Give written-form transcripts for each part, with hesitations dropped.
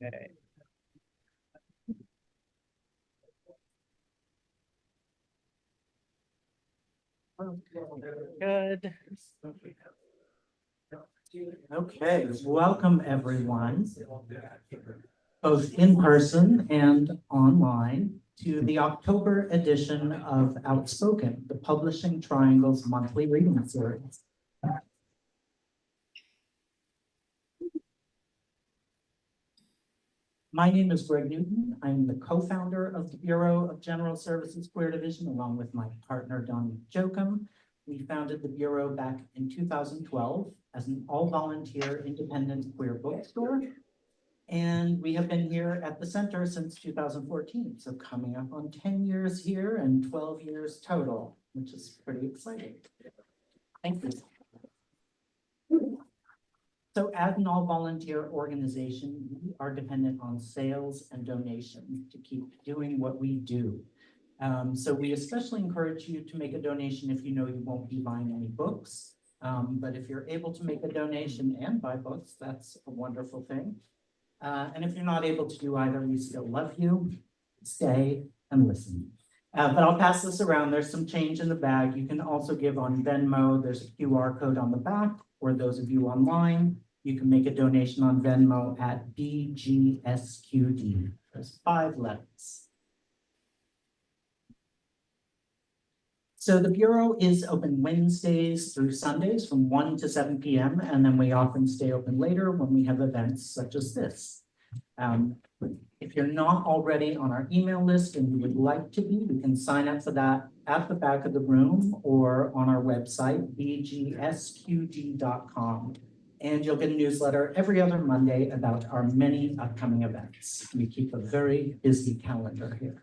Okay. Good. Okay, welcome everyone, both in person and online, to the October edition of Outspoken, the Publishing Triangle's monthly reading series. My name is Greg Newton. I'm the co-founder of the Bureau of General Services Queer Division, along with my partner, Don Jokum. We founded the Bureau back in 2012 as an all-volunteer independent queer bookstore. And we have been here at the center since 2014. So coming up on 10 years here and 12 years total, which is pretty exciting. Thank you. So as an all-volunteer organization, we are dependent on sales and donations to keep doing what we do. So we especially encourage you to make a donation if you know you won't be buying any books. But if you're able to make a donation and buy books, that's a wonderful thing. And if you're not able to do either, we still love you. Stay and listen. But I'll pass this around. There's some change in the bag. You can also give on Venmo. There's a QR code on the back. For those of you online, you can make a donation on Venmo at BGSQD. There's 5 letters. So the Bureau is open Wednesdays through Sundays from 1 to 7 p.m. And then we often stay open later when we have events such as this. If you're not already on our email list and you would like to be, you can sign up for that at the back of the room or on our website, bgsqd.com. And you'll get a newsletter every other Monday about our many upcoming events. We keep a very busy calendar here.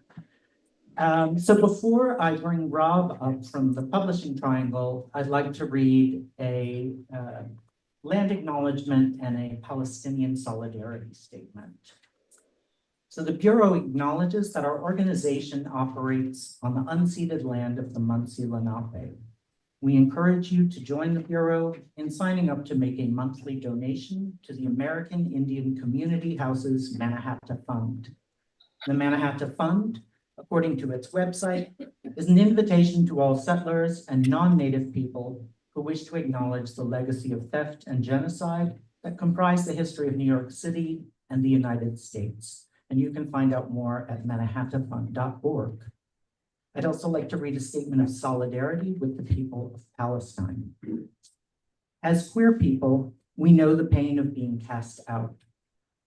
So before I bring Rob up from the Publishing Triangle, I'd like to read a land acknowledgement and a Palestinian solidarity statement. So the Bureau acknowledges that our organization operates on the unceded land of the Munsee Lenape. We encourage you to join the Bureau in signing up to make a monthly donation to the American Indian Community Houses Mannahatta Fund. The Mannahatta Fund, according to its website, is an invitation to all settlers and non-native people who wish to acknowledge the legacy of theft and genocide that comprise the history of New York City and the United States. And you can find out more at mannahattafund.org. I'd also like to read a statement of solidarity with the people of Palestine. As queer people, we know the pain of being cast out.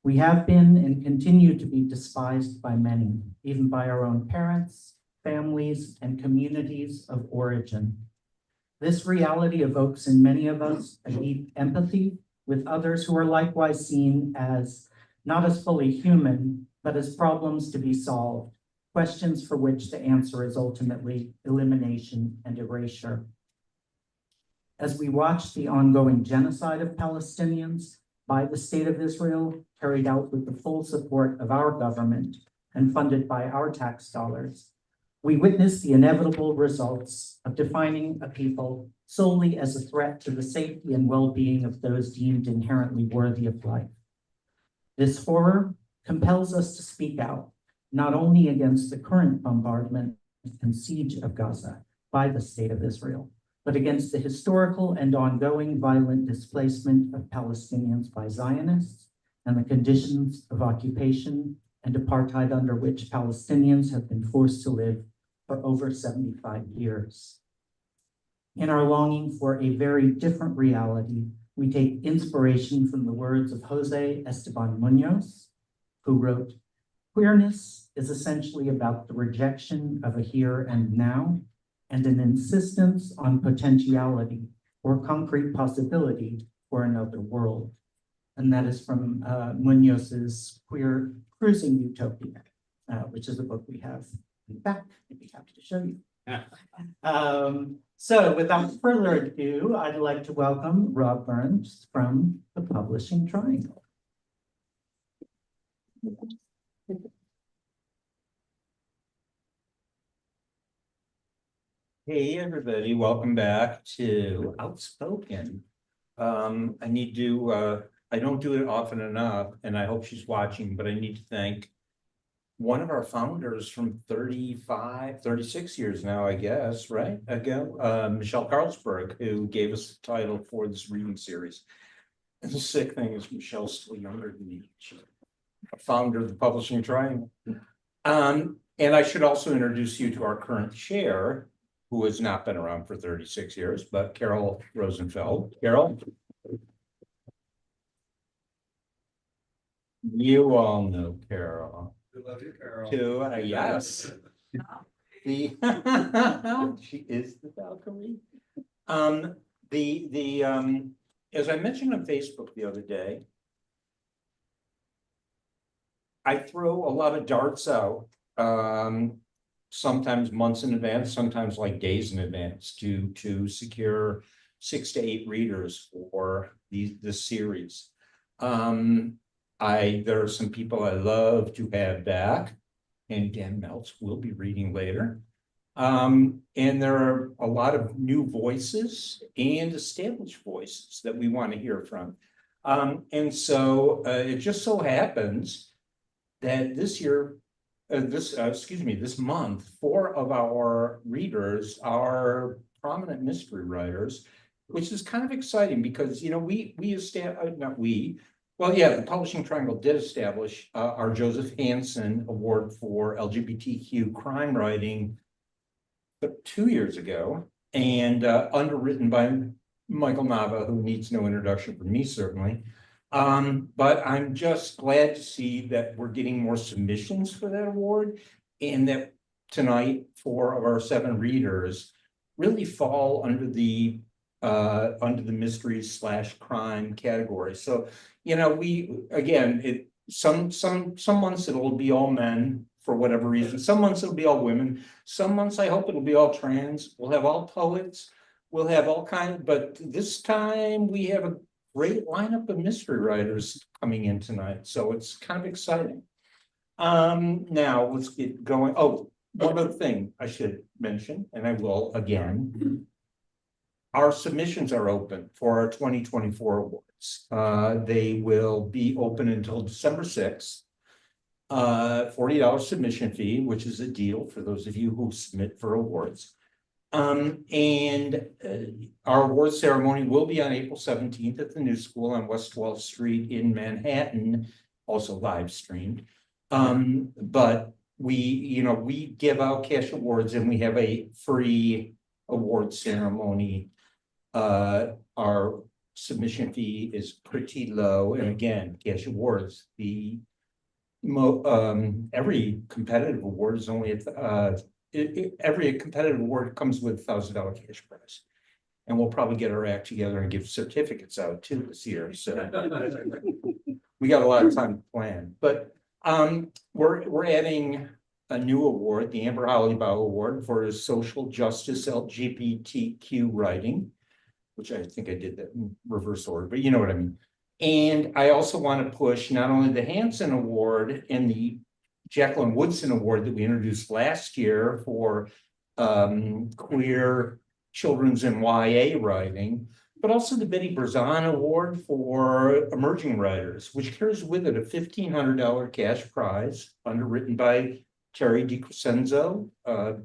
We have been and continue to be despised by many, even by our own parents, families, and communities of origin. This reality evokes in many of us a deep empathy with others who are likewise seen as not as fully human, but as problems to be solved, questions for which the answer is ultimately elimination and erasure. As we watch the ongoing genocide of Palestinians by the State of Israel, carried out with the full support of our government and funded by our tax dollars, we witness the inevitable results of defining a people solely as a threat to the safety and well-being of those deemed inherently worthy of life. This horror compels us to speak out, not only against the current bombardment and siege of Gaza by the State of Israel, but against the historical and ongoing violent displacement of Palestinians by Zionists and the conditions of occupation and apartheid under which Palestinians have been forced to live for over 75 years. In our longing for a very different reality, we take inspiration from the words of Jose Esteban Munoz, who wrote, "Queerness is essentially about the rejection of a here and now and an insistence on potentiality or concrete possibility for another world." And that is from Munoz's Queer Cruising Utopia, which is a book we have in the back. I'd be happy to show you. So without further ado, I'd like to welcome Rob Burns from the Publishing Triangle. Hey, everybody, welcome back to Outspoken. I need to I don't do it often enough, and I hope she's watching, but I need to thank one of our founders from 36 years now, I guess, right? Ago, Michelle Carlsberg, who gave us the title for this reading series. And the sick thing is Michelle's still younger than me. She's a founder of the Publishing Triangle. And I should also introduce you to our current chair, who has not been around for 36 years, but Carol Rosenfeld. Carol? You all know Carol. We love you, Carol. Too, yes. The she is the Valkyrie. As I mentioned on Facebook the other day, I throw a lot of darts out, sometimes months in advance, sometimes like days in advance to secure 6 to 8 readers for this series. There are some people I love to have back, and Dan Meltz will be reading later. And there are a lot of new voices and established voices that we want to hear from. And so it just so happens that this month, 4 of our readers are prominent mystery writers, which is kind of exciting because, you know, the Publishing Triangle did establish our Joseph Hansen Award for LGBTQ crime writing 2 years ago, and underwritten by Michael Nava, who needs no introduction from me, certainly. But I'm just glad to see that we're getting more submissions for that award, and that tonight 4 of our 7 readers really fall under the mystery/crime category. So, you know, some months it'll be all men for whatever reason. Some months it'll be all women. Some months I hope it'll be all trans. We'll have all poets. We'll have all kinds, but this time we have a great lineup of mystery writers coming in tonight. So it's kind of exciting. Now let's get going. Oh, one other thing I should mention, and I will again. Our submissions are open for our 2024 awards. They will be open until December 6th. $40 submission fee, which is a deal for those of you who submit for awards. And our award ceremony will be on April 17th at the New School on West 12th Street in Manhattan, also live streamed. But we give out cash awards, and we have a free award ceremony. Our submission fee is pretty low, and again, cash awards, every competitive award is only every competitive award comes with $1,000 cash prize, and we'll probably get our act together and give certificates out too this year. So we got a lot of time to plan, but we're adding a new award, the Amber Hollybaugh Award for social justice LGBTQ writing, which I think I did that in reverse order, but you know what I mean. And I also want to push not only the Hansen Award and the Jacqueline Woodson Award that we introduced last year for queer children's and YA writing, but also the Betty Berzon Award for emerging writers, which carries with it a $1,500 cash prize underwritten by Terry DiCrescenzo,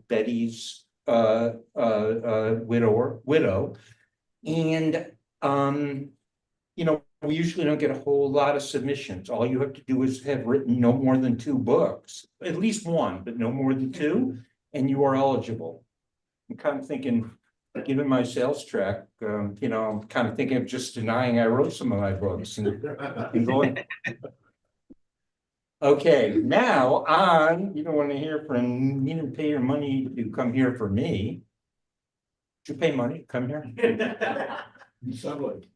Betty's widow. And we usually don't get a whole lot of submissions. All you have to do is have written no more than 2 books, at least 1, but no more than 2, and you are eligible. I'm kind of thinking, given my sales track, I'm kind of thinking of just denying I wrote some of my books and going. Okay, now you don't want to hear from, you didn't pay your money to come here for me. Did you pay money to come here? Subway.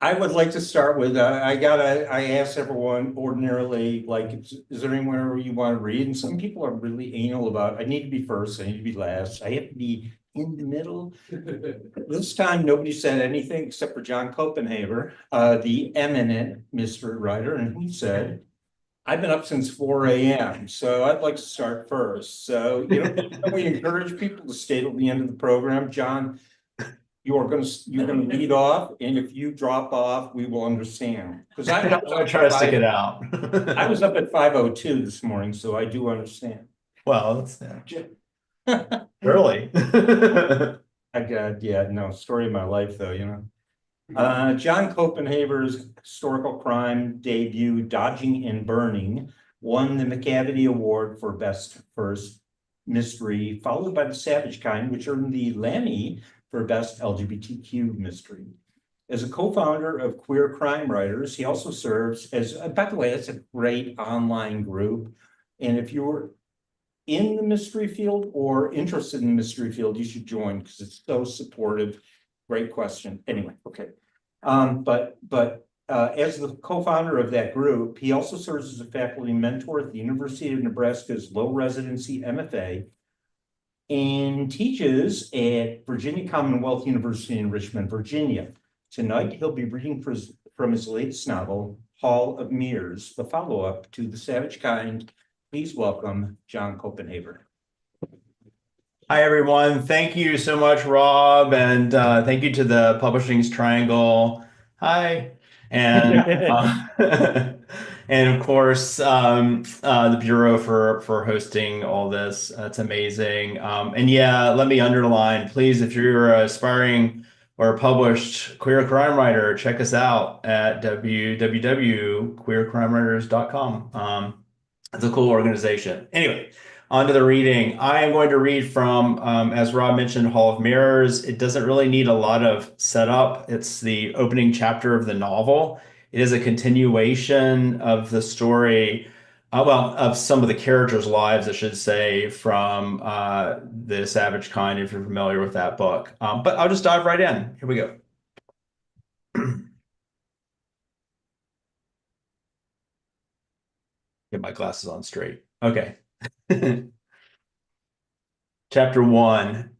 I would like to start with, I ask everyone ordinarily, like, is there anywhere you want to read? And some people are really anal about, I need to be first, I need to be last, I have to be in the middle. This time, nobody said anything except for John Copenhaver, the eminent mystery writer, and he said, I've been up since 4 a.m., so I'd like to start first. So, we encourage people to stay till the end of the program. John you're gonna lead off, and if you drop off, we will understand. Because I'm gonna try to stick it out. I was up at 5:02 this morning, so I do understand. Well, that's early. I got, yeah, no, story of my life though, you know. John Copenhaver's historical crime debut, Dodging and Burning, won the McCavity Award for Best First Mystery, followed by The Savage Kind, which earned the Lammy for Best LGBTQ Mystery. As a co-founder of Queer Crime Writers, he also serves as, by the way, that's a great online group. And if you're in the mystery field or interested in the mystery field, you should join because it's so supportive. Great question. Anyway, okay. As the co-founder of that group, he also serves as a faculty mentor at the University of Nebraska's low residency MFA and teaches at Virginia Commonwealth University in Richmond, Virginia. Tonight, he'll be reading from his latest novel, Hall of Mirrors, the follow-up to The Savage Kind. Please welcome John Copenhaver. Hi, everyone. Thank you so much, Rob, and thank you to the Publishing's Triangle. Hi. And and of course, the Bureau for hosting all this. That's amazing. And yeah, let me underline, please, if you're aspiring or a published queer crime writer, check us out at www.queercrimewriters.com. It's a cool organization. Anyway, on to the reading. I am going to read from, as Rob mentioned, Hall of Mirrors. It doesn't really need a lot of setup. It's the opening chapter of the novel. It is a continuation of the story, of some of the characters' lives, I should say, from The Savage Kind, if you're familiar with that book. But I'll just dive right in. Here we go. Get my glasses on straight. Okay. Chapter 1,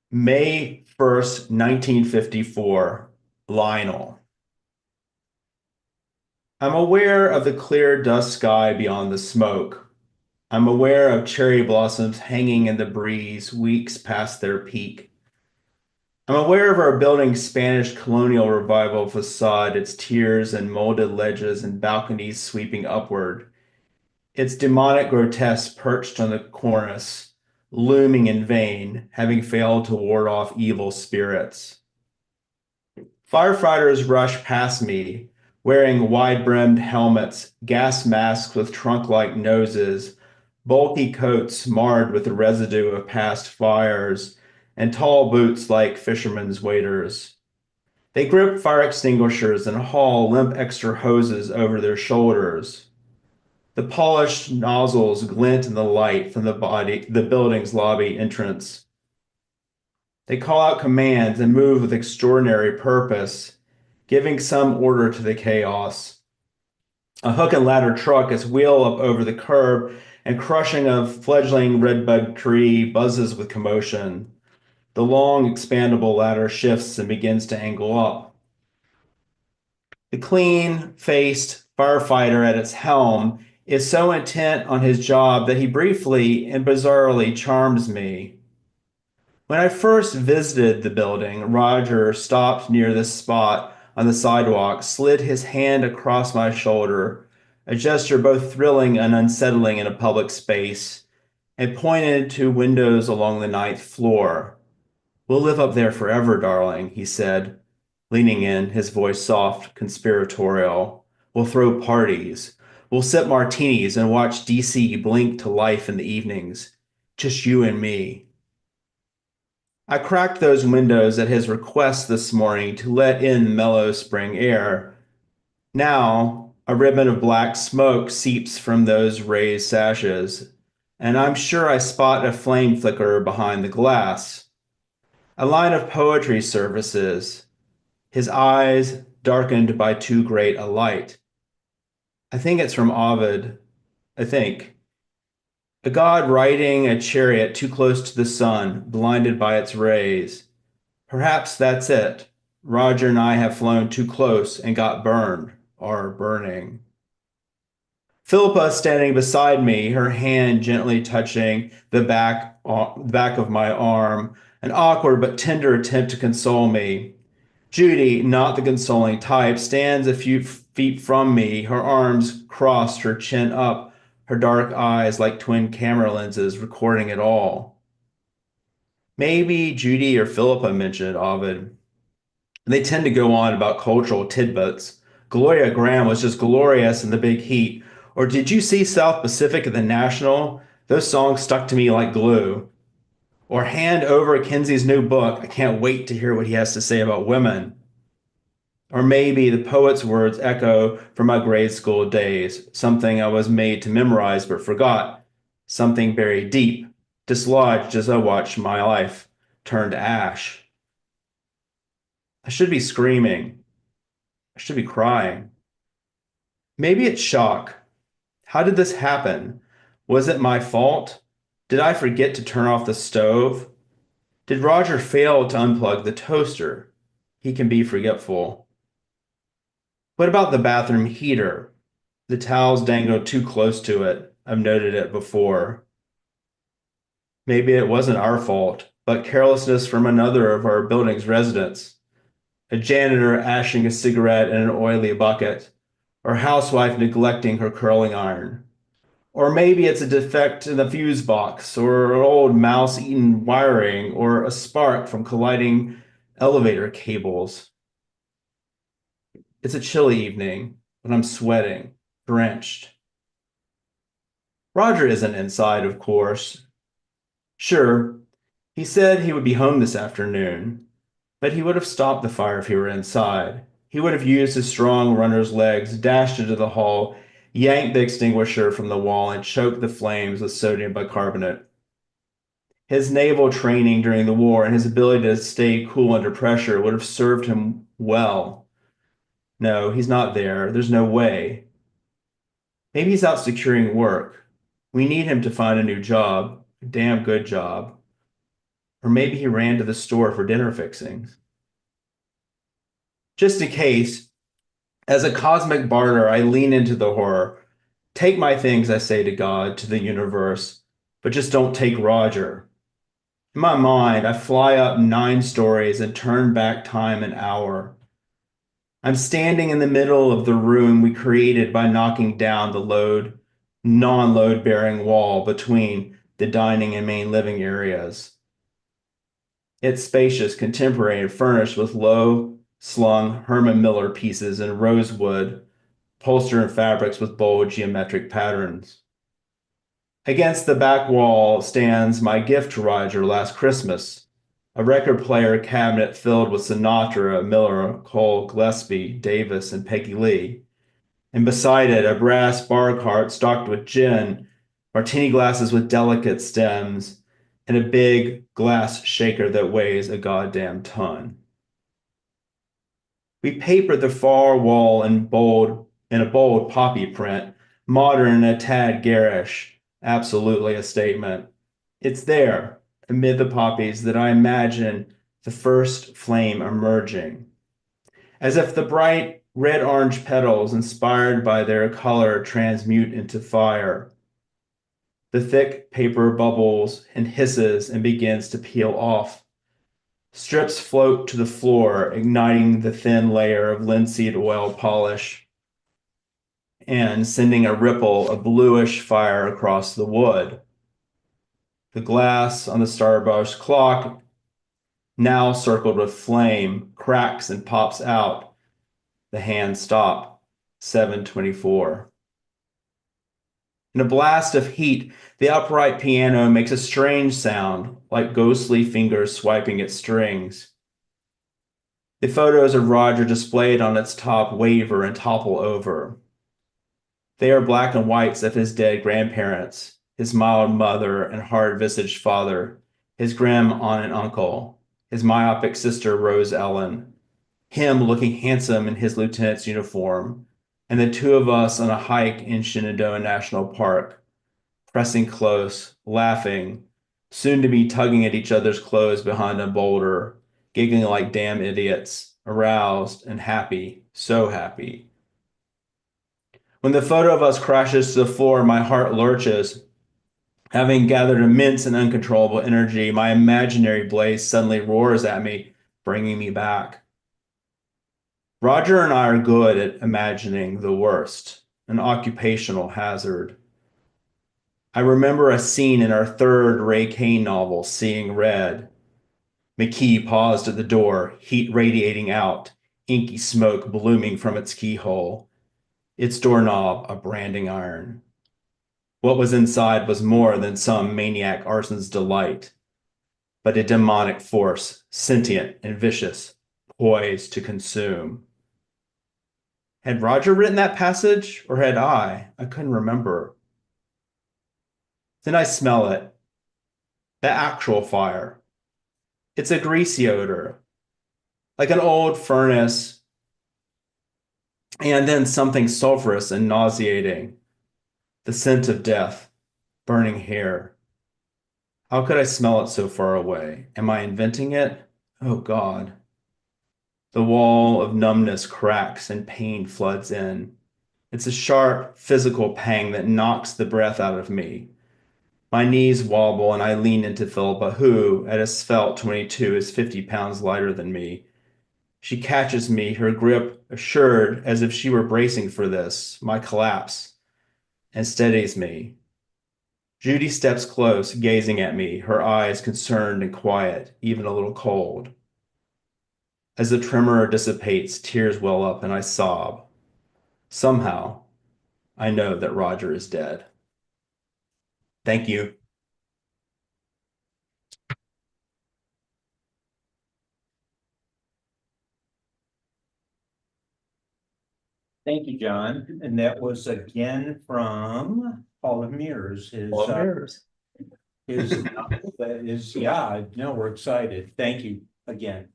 May 1st, 1954, Lionel. I'm aware of the clear dusk sky beyond the smoke. I'm aware of cherry blossoms hanging in the breeze weeks past their peak. I'm aware of our building's Spanish colonial revival facade, its tiers and molded ledges and balconies sweeping upward. Its demonic grotesque perched on the cornice, looming in vain, having failed to ward off evil spirits. Firefighters rush past me, wearing wide-brimmed helmets, gas masks with trunk-like noses, bulky coats marred with the residue of past fires, and tall boots like fishermen's waders. They grip fire extinguishers and haul limp extra hoses over their shoulders. The polished nozzles glint in the light from the building's lobby entrance. They call out commands and move with extraordinary purpose, giving some order to the chaos. A hook and ladder truck is wheeled up over the curb, and crushing a fledgling redbud tree buzzes with commotion. The long, expandable ladder shifts and begins to angle up. The clean-faced firefighter at its helm is so intent on his job that he briefly and bizarrely charms me. When I first visited the building, Roger stopped near this spot on the sidewalk, slid his hand across my shoulder, a gesture both thrilling and unsettling in a public space, and pointed to windows along the 9th floor. "We'll live up there forever, darling," he said, leaning in, his voice soft, conspiratorial. "We'll throw parties. We'll sip martinis and watch DC blink to life in the evenings. Just you and me." I cracked those windows at his request this morning to let in mellow spring air. Now, a ribbon of black smoke seeps from those raised sashes, and I'm sure I spot a flame flicker behind the glass. A line of poetry surfaces, his eyes darkened by too great a light. I think it's from Ovid. I think. A god riding a chariot too close to the sun, blinded by its rays. Perhaps that's it. Roger and I have flown too close and got burned, or burning. Philippa standing beside me, her hand gently touching the back of my arm, an awkward but tender attempt to console me. Judy, not the consoling type, stands a few feet from me, her arms crossed, her chin up, her dark eyes like twin camera lenses recording it all. Maybe Judy or Philippa mentioned Ovid. They tend to go on about cultural tidbits. Gloria Graham was just glorious in The Big Heat. Or did you see South Pacific at the National? Those songs stuck to me like glue. Or hand over Kinsey's new book. I can't wait to hear what he has to say about women. Or maybe the poet's words echo from my grade school days, something I was made to memorize but forgot, something buried deep, dislodged as I watched my life turn to ash. I should be screaming. I should be crying. Maybe it's shock. How did this happen? Was it my fault? Did I forget to turn off the stove? Did Roger fail to unplug the toaster? He can be forgetful. What about the bathroom heater? The towels dangled too close to it. I've noted it before. Maybe it wasn't our fault, but carelessness from another of our building's residents. A janitor ashing a cigarette in an oily bucket, or a housewife neglecting her curling iron. Or maybe it's a defect in the fuse box, or an old mouse-eaten wiring, or a spark from colliding elevator cables. It's a chilly evening, but I'm sweating, drenched. Roger isn't inside, of course. Sure, he said he would be home this afternoon, but he would have stopped the fire if he were inside. He would have used his strong runner's legs, dashed into the hall, yanked the extinguisher from the wall, and choked the flames with sodium bicarbonate. His naval training during the war and his ability to stay cool under pressure would have served him well. No, he's not there. There's no way. Maybe he's out securing work. We need him to find a new job, a damn good job. Or maybe he ran to the store for dinner fixings. Just in case, as a cosmic barter, I lean into the horror. Take my things, I say to God, to the universe, but just don't take Roger. In my mind, I fly up 9 stories and turn back time an hour. I'm standing in the middle of the room we created by knocking down the non-load bearing wall between the dining and main living areas. It's spacious, contemporary, and furnished with low-slung Herman Miller pieces in rosewood, upholstered in fabrics with bold geometric patterns. Against the back wall stands my gift to Roger last Christmas, a record player cabinet filled with Sinatra, Miller, Cole, Gillespie, Davis, and Peggy Lee. And beside it, a brass bar cart stocked with gin, martini glasses with delicate stems, and a big glass shaker that weighs a goddamn ton. We papered the far wall in a bold poppy print, modern and a tad garish, absolutely a statement. It's there, amid the poppies, that I imagine the first flame emerging. As if the bright red-orange petals, inspired by their color, transmute into fire. The thick paper bubbles and hisses and begins to peel off. Strips float to the floor, igniting the thin layer of linseed oil polish and sending a ripple of bluish fire across the wood. The glass on the starburst clock, now circled with flame, cracks and pops out. The hands stop. 7:24. In a blast of heat, the upright piano makes a strange sound, like ghostly fingers swiping its strings. The photos of Roger displayed on its top waver and topple over. They are black and whites of his dead grandparents, his mild mother and hard-visaged father, his grim aunt and uncle, his myopic sister Rose Ellen, him looking handsome in his lieutenant's uniform, and the two of us on a hike in Shenandoah National Park, pressing close, laughing, soon to be tugging at each other's clothes behind a boulder, giggling like damn idiots, aroused and happy, so happy. When the photo of us crashes to the floor, my heart lurches. Having gathered immense and uncontrollable energy, my imaginary blaze suddenly roars at me, bringing me back. Roger and I are good at imagining the worst, an occupational hazard. I remember a scene in our third Ray Kane novel, Seeing Red. McKee paused at the door, heat radiating out, inky smoke blooming from its keyhole, its doorknob a branding iron. What was inside was more than some maniac arson's delight, but a demonic force, sentient and vicious, poised to consume. Had Roger written that passage, or had I? I couldn't remember. Then I smell it. The actual fire. It's a greasy odor, like an old furnace, and then something sulfurous and nauseating. The scent of death, burning hair. How could I smell it so far away? Am I inventing it? Oh God. The wall of numbness cracks and pain floods in. It's a sharp physical pang that knocks the breath out of me. My knees wobble and I lean into Philippa, who, at a svelte 22, is 50 pounds lighter than me. She catches me, her grip assured as if she were bracing for this, my collapse, and steadies me. Judy steps close, gazing at me, her eyes concerned and quiet, even a little cold. As the tremor dissipates, tears well up and I sob. Somehow, I know that Roger is dead. Thank you. Thank you, John. And that was again from Hall of Mirrors, his novel that is, yeah, no, we're excited. Thank you again.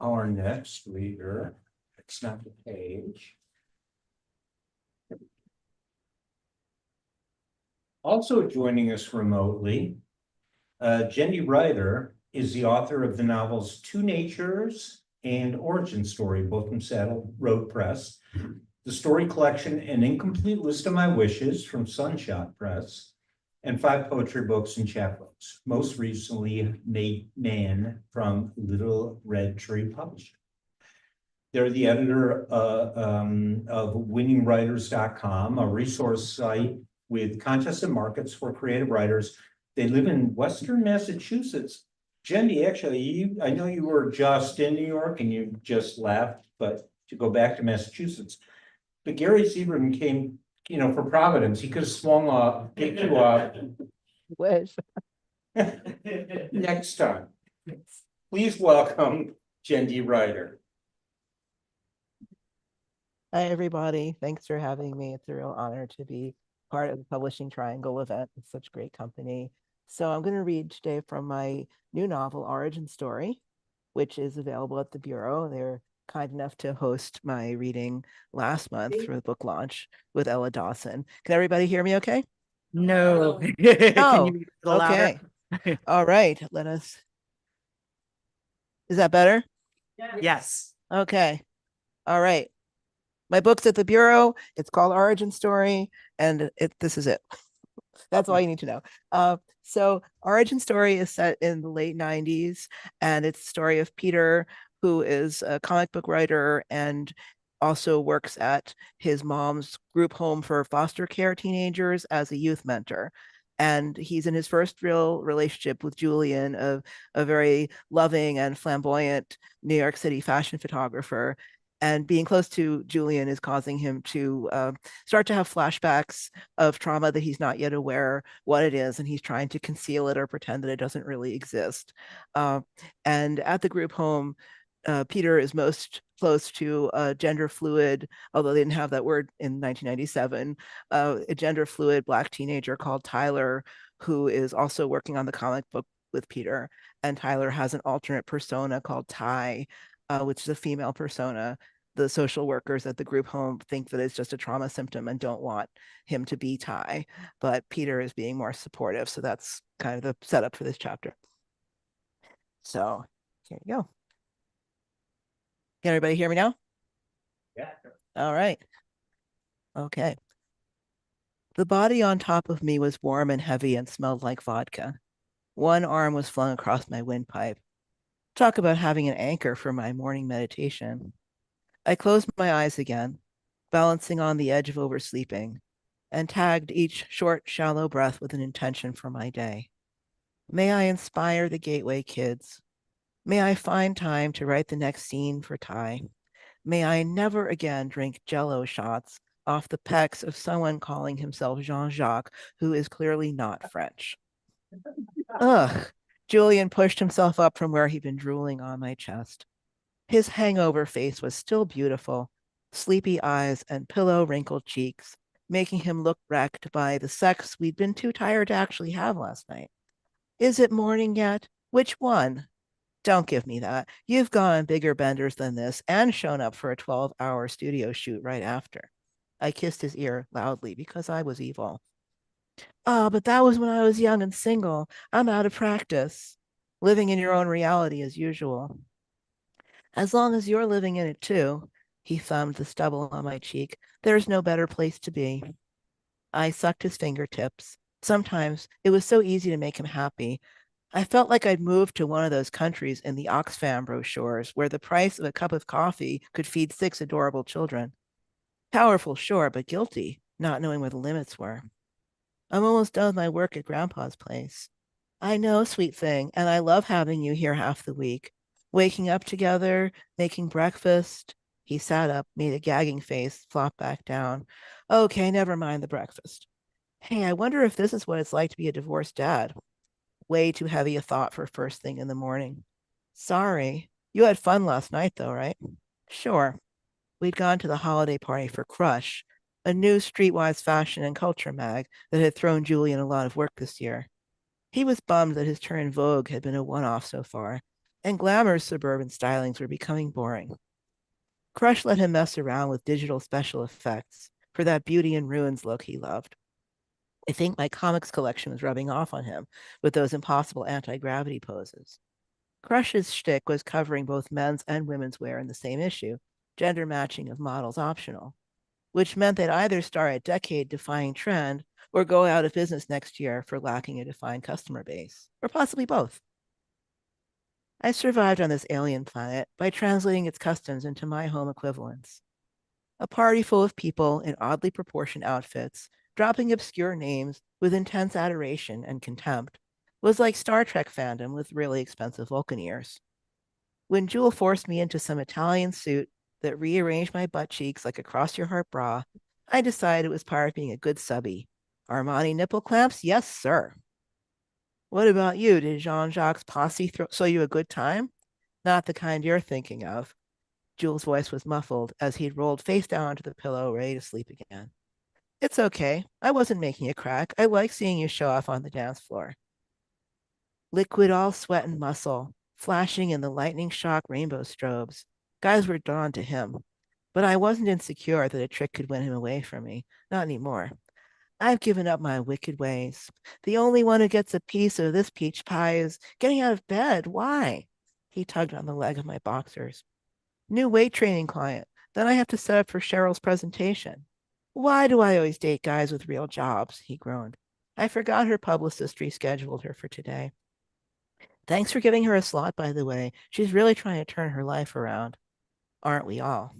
Our next reader, it's not the page. Also joining us remotely, Jenny Ryder is the author of the novels Two Natures and Origin Story, both from Saddle Road Press, the story collection An Incomplete List of My Wishes from Sunshot Press, and 5 poetry books and chapbooks, most recently Made Man from Little Red Tree Publishing. They're the editor of winningwriters.com, a resource site with contests and markets for creative writers. They live in Western Massachusetts. Jenny, actually, I know you were just in New York and you just left, but to go back to Massachusetts. But Gary Zebrin came, for Providence. He could have swung up, picked you up. Wish. Next time. Please welcome Jenny Ryder. Hi, everybody. Thanks for having me. It's a real honor to be part of the Publishing Triangle event. It's such great company. So I'm going to read today from my new novel, Origin Story, which is available at the Bureau. They're kind enough to host my reading last month for the book launch with Ella Dawson. Can everybody hear me okay? No. Oh, Can you read a little okay. louder? All right. Is that better? Yes. Okay. All right. My book's at the Bureau. It's called Origin Story, and this is it. That's all you need to know. So Origin Story is set in the late 90s, and it's the story of Peter, who is a comic book writer and also works at his mom's group home for foster care teenagers as a youth mentor. And he's in his first real relationship with Julian, a very loving and flamboyant New York City fashion photographer. And being close to Julian is causing him to start to have flashbacks of trauma that he's not yet aware what it is, and he's trying to conceal it or pretend that it doesn't really exist. And at the group home, Peter is most close to a gender fluid, although they didn't have that word in 1997, a gender fluid Black teenager called Tyler, who is also working on the comic book with Peter. And Tyler has an alternate persona called Ty, which is a female persona. The social workers at the group home think that it's just a trauma symptom and don't want him to be Ty, but Peter is being more supportive. So that's kind of the setup for this chapter. So here you go. Can everybody hear me now? Yeah. All right. Okay. The body on top of me was warm and heavy and smelled like vodka. One arm was flung across my windpipe. Talk about having an anchor for my morning meditation. I closed my eyes again, balancing on the edge of oversleeping, and tagged each short, shallow breath with an intention for my day. May I inspire the Gateway kids. May I find time to write the next scene for Ty. May I never again drink Jello shots off the pecs of someone calling himself Jean-Jacques, who is clearly not French. Ugh. Julian pushed himself up from where he'd been drooling on my chest. His hangover face was still beautiful, sleepy eyes and pillow wrinkled cheeks, making him look wrecked by the sex we'd been too tired to actually have last night. Is it morning yet? Which one? Don't give me that. You've gone on bigger benders than this and shown up for a 12-hour studio shoot right after. I kissed his ear loudly because I was evil. Oh, but that was when I was young and single. I'm out of practice. Living in your own reality as usual. As long as you're living in it too, he thumbed the stubble on my cheek, there's no better place to be. I sucked his fingertips. Sometimes it was so easy to make him happy. I felt like I'd moved to one of those countries in the Oxfam brochures where the price of a cup of coffee could feed 6 adorable children. Powerful, sure, but guilty, not knowing where the limits were. I'm almost done with my work at Grandpa's place. I know, sweet thing, and I love having you here half the week. Waking up together, making breakfast. He sat up, made a gagging face, flopped back down. Okay, never mind the breakfast. Hey, I wonder if this is what it's like to be a divorced dad. Way too heavy a thought for first thing in the morning. Sorry. You had fun last night, though, right? Sure. We'd gone to the holiday party for Crush, a new streetwise fashion and culture mag that had thrown Julian a lot of work this year. He was bummed that his turn in Vogue had been a one-off so far, and Glamour's suburban stylings were becoming boring. Crush let him mess around with digital special effects for that Beauty in Ruins look he loved. I think my comics collection was rubbing off on him with those impossible anti-gravity poses. Crush's shtick was covering both men's and women's wear in the same issue, gender matching of models optional, which meant they'd either start a decade-defying trend or go out of business next year for lacking a defined customer base, or possibly both. I survived on this alien planet by translating its customs into my home equivalents. A party full of people in oddly proportioned outfits, dropping obscure names with intense adoration and contempt, was like Star Trek fandom with really expensive Vulcan ears. When Jewel forced me into some Italian suit that rearranged my butt cheeks like a cross-your-heart bra, I decided it was part of being a good subby. Armani nipple clamps? Yes, sir. What about you? Did Jean-Jacques' posse show you a good time? Not the kind you're thinking of. Jules' voice was muffled as he'd rolled face down onto the pillow, ready to sleep again. It's okay. I wasn't making a crack. I like seeing you show off on the dance floor. Liquid all sweat and muscle, flashing in the lightning shock rainbow strobes. Guys were drawn to him. But I wasn't insecure that a trick could win him away from me. Not anymore. I've given up my wicked ways. The only one who gets a piece of this peach pie is getting out of bed. Why? He tugged on the leg of my boxers. New weight training client. Then I have to set up for Cheryl's presentation. Why do I always date guys with real jobs? He groaned. I forgot her publicist rescheduled her for today. Thanks for giving her a slot, by the way. She's really trying to turn her life around. Aren't we all?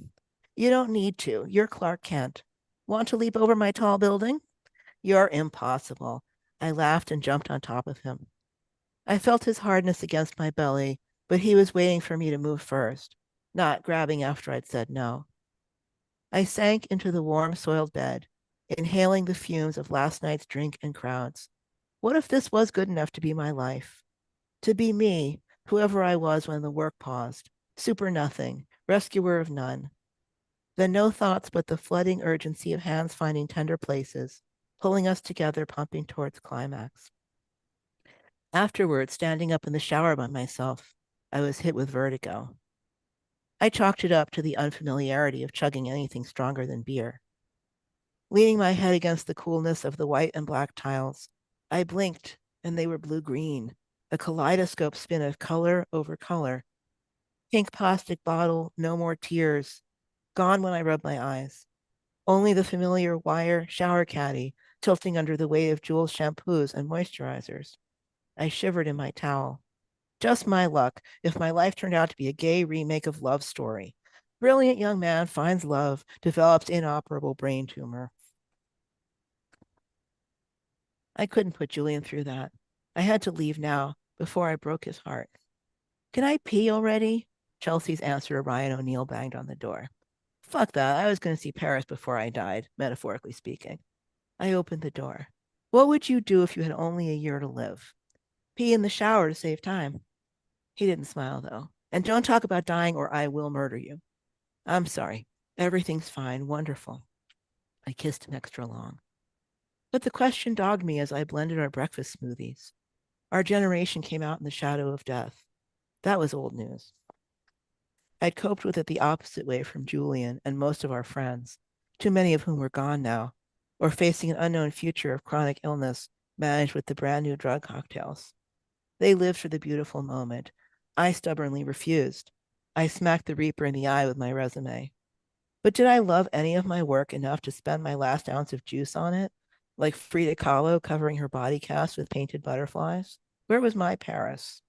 You don't need to. You're Clark Kent. Want to leap over my tall building? You're impossible. I laughed and jumped on top of him. I felt his hardness against my belly, but he was waiting for me to move first, not grabbing after I'd said no. I sank into the warm, soiled bed, inhaling the fumes of last night's drink and crowds. What if this was good enough to be my life? To be me, whoever I was when the work paused, super nothing, rescuer of none. Then no thoughts but the flooding urgency of hands finding tender places, pulling us together, pumping towards climax. Afterwards, standing up in the shower by myself, I was hit with vertigo. I chalked it up to the unfamiliarity of chugging anything stronger than beer. Leaning my head against the coolness of the white and black tiles, I blinked, and they were blue-green, a kaleidoscope spin of color over color. Pink plastic bottle, no more tears, gone when I rubbed my eyes. Only the familiar wire shower caddy tilting under the weight of Jules' shampoos and moisturizers. I shivered in my towel. Just my luck if my life turned out to be a gay remake of Love Story. Brilliant young man finds love, develops inoperable brain tumor. I couldn't put Julian through that. I had to leave now before I broke his heart. Can I pee already? Chelsea's answer to Ryan O'Neill banged on the door. Fuck that. I was going to see Paris before I died, metaphorically speaking. I opened the door. What would you do if you had only a year to live? Pee in the shower to save time. He didn't smile, though. And don't talk about dying or I will murder you. I'm sorry. Everything's fine. Wonderful. I kissed him extra long. But the question dogged me as I blended our breakfast smoothies. Our generation came out in the shadow of death. That was old news. I'd coped with it the opposite way from Julian and most of our friends, too many of whom were gone now, or facing an unknown future of chronic illness managed with the brand new drug cocktails. They lived for the beautiful moment. I stubbornly refused. I smacked the Reaper in the eye with my resume. But did I love any of my work enough to spend my last ounce of juice on it? Like Frida Kahlo covering her body cast with painted butterflies? Where was my Paris?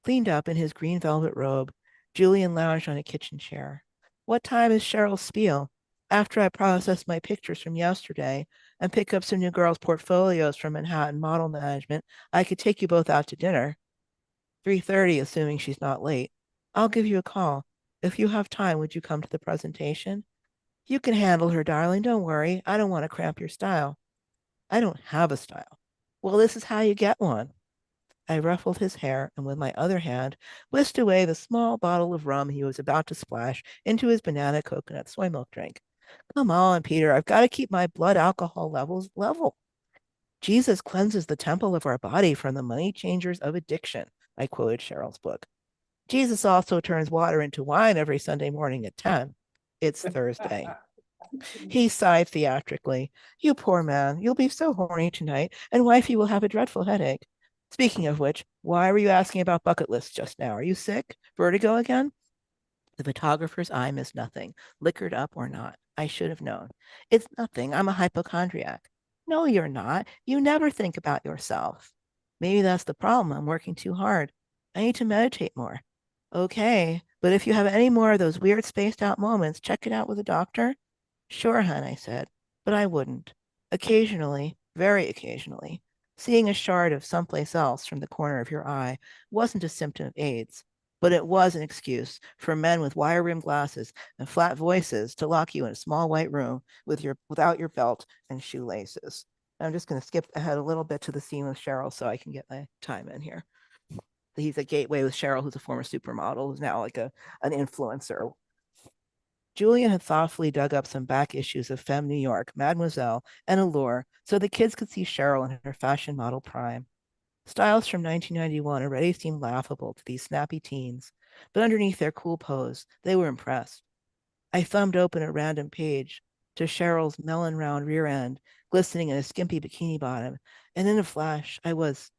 Cleaned up in his green velvet robe, Julian lounged on a kitchen chair. What time is Cheryl's spiel? After I process my pictures from yesterday and pick up some new girls' portfolios from Manhattan Model Management, I could take you both out to dinner. 3:30, assuming she's not late. I'll give you a call. If you have time, would you come to the presentation? You can handle her, darling. Don't worry. I don't want to cramp your style. I don't have a style. Well, this is how you get one. I ruffled his hair and with my other hand whisked away the small bottle of rum he was about to splash into his banana coconut soy milk drink. Come on, Peter. I've got to keep my blood alcohol levels level. Jesus cleanses the temple of our body from the money changers of addiction, I quoted Cheryl's book. Jesus also turns water into wine every Sunday morning at 10. It's Thursday. He sighed theatrically. You poor man, you'll be so horny tonight, and wifey will have a dreadful headache. Speaking of which, why were you asking about bucket lists just now? Are you sick? Vertigo again? The photographer's eye missed nothing, liquored up or not. I should have known. It's nothing. I'm a hypochondriac. No, you're not. You never think about yourself. Maybe that's the problem. I'm working too hard. I need to meditate more. Okay, but if you have any more of those weird spaced out moments, check it out with a doctor. Sure, hun, I said, but I wouldn't. Occasionally, very occasionally, seeing a shard of someplace else from the corner of your eye wasn't a symptom of AIDS, but it was an excuse for men with wire-rimmed glasses and flat voices to lock you in a small white room without your belt and shoelaces. I'm just going to skip ahead a little bit to the scene with Cheryl so I can get my time in here. He's a gateway with Cheryl, who's a former supermodel, who's now like an influencer. Julian had thoughtfully dug up some back issues of Femme New York, Mademoiselle, and Allure so the kids could see Cheryl in her fashion model prime. Styles from 1991 already seemed laughable to these snappy teens, but underneath their cool pose, they were impressed. I thumbed open a random page to Cheryl's melon round rear end, glistening in a skimpy bikini bottom, and in a flash, I was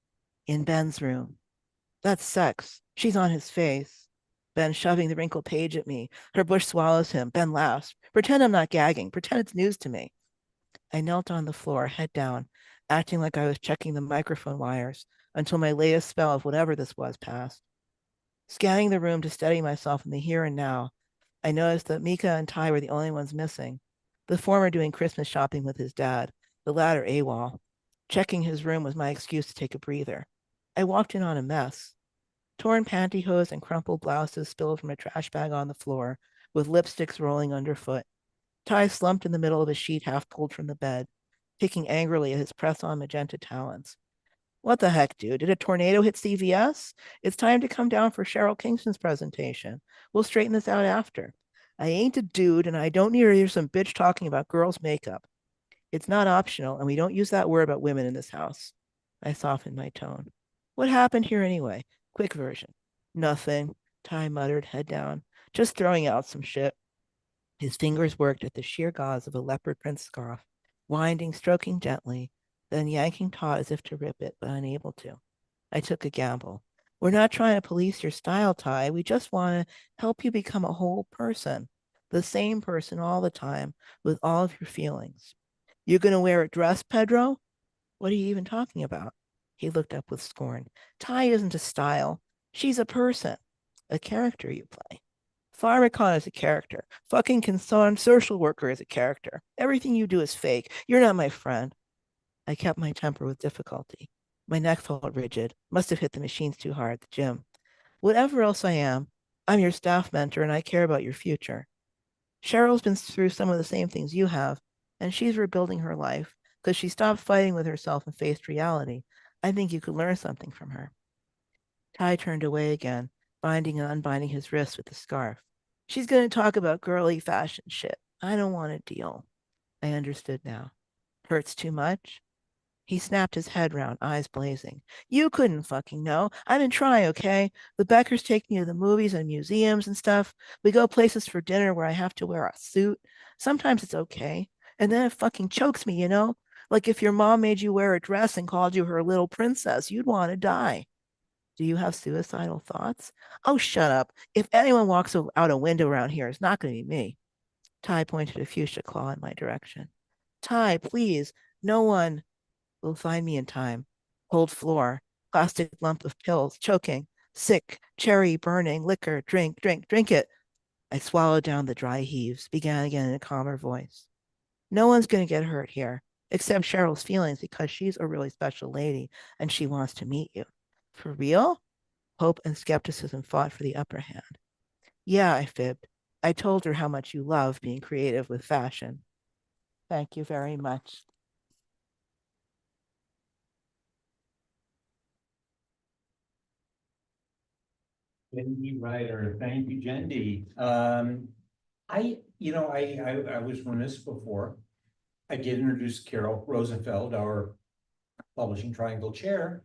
in Ben's room. That's sex. She's on his face. Ben shoving the wrinkled page at me. Her bush swallows him. Ben laughs. Pretend I'm not gagging. Pretend it's news to me. I knelt on the floor, head down, acting like I was checking the microphone wires until my latest spell of whatever this was passed. Scanning the room to steady myself in the here and now, I noticed that Mika and Ty were the only ones missing. The former doing Christmas shopping with his dad, the latter AWOL. Checking his room was my excuse to take a breather. I walked in on a mess. Torn pantyhose and crumpled blouses spilled from a trash bag on the floor, with lipsticks rolling underfoot. Ty slumped in the middle of a sheet half pulled from the bed, picking angrily at his press-on magenta talons. What the heck, dude? Did a tornado hit CVS? It's time to come down for Cheryl Kingston's presentation. We'll straighten this out after. I ain't a dude, and I don't need to hear some bitch talking about girls' makeup. It's not optional, and we don't use that word about women in this house. I softened my tone. What happened here anyway? Quick version. Nothing, Ty muttered, head down. Just throwing out some shit. His fingers worked at the sheer gauze of a leopard print scarf, winding, stroking gently, then yanking taut as if to rip it, but unable to. I took a gamble. We're not trying to police your style, Ty. We just want to help you become a whole person. The same person all the time, with all of your feelings. You gonna wear a dress, Pedro? What are you even talking about? He looked up with scorn. Ty isn't a style. She's a person, a character you play. Pharmacon is a character. Fucking concerned social worker is a character. Everything you do is fake. You're not my friend. I kept my temper with difficulty. My neck felt rigid. Must have hit the machines too hard at the gym. Whatever else I am, I'm your staff mentor and I care about your future. Cheryl's been through some of the same things you have, and she's rebuilding her life because she stopped fighting with herself and faced reality. I think you could learn something from her. Ty turned away again, binding and unbinding his wrist with the scarf. She's going to talk about girly fashion shit. I don't want to deal. I understood now. Hurts too much? He snapped his head round, eyes blazing. You couldn't fucking know. I didn't try, okay? The Beckers take me to the movies and museums and stuff. We go places for dinner where I have to wear a suit. Sometimes it's okay. And then it fucking chokes me, you know? Like if your mom made you wear a dress and called you her little princess, you'd want to die. Do you have suicidal thoughts? Oh, shut up. If anyone walks out a window around here, it's not going to be me. Ty pointed a fuchsia claw in my direction. Ty, please. No one will find me in time. Cold floor, plastic lump of pills, choking, sick, cherry burning, liquor, drink, drink, drink it. I swallowed down the dry heaves, began again in a calmer voice. No one's going to get hurt here, except Cheryl's feelings because she's a really special lady and she wants to meet you. For real? Hope and skepticism fought for the upper hand. Yeah, I fibbed. I told her how much you love being creative with fashion. Thank you very much. Jendy Ryder, thank you, Jendy. I was remiss before. I did introduce Carol Rosenfeld, our Publishing Triangle chair.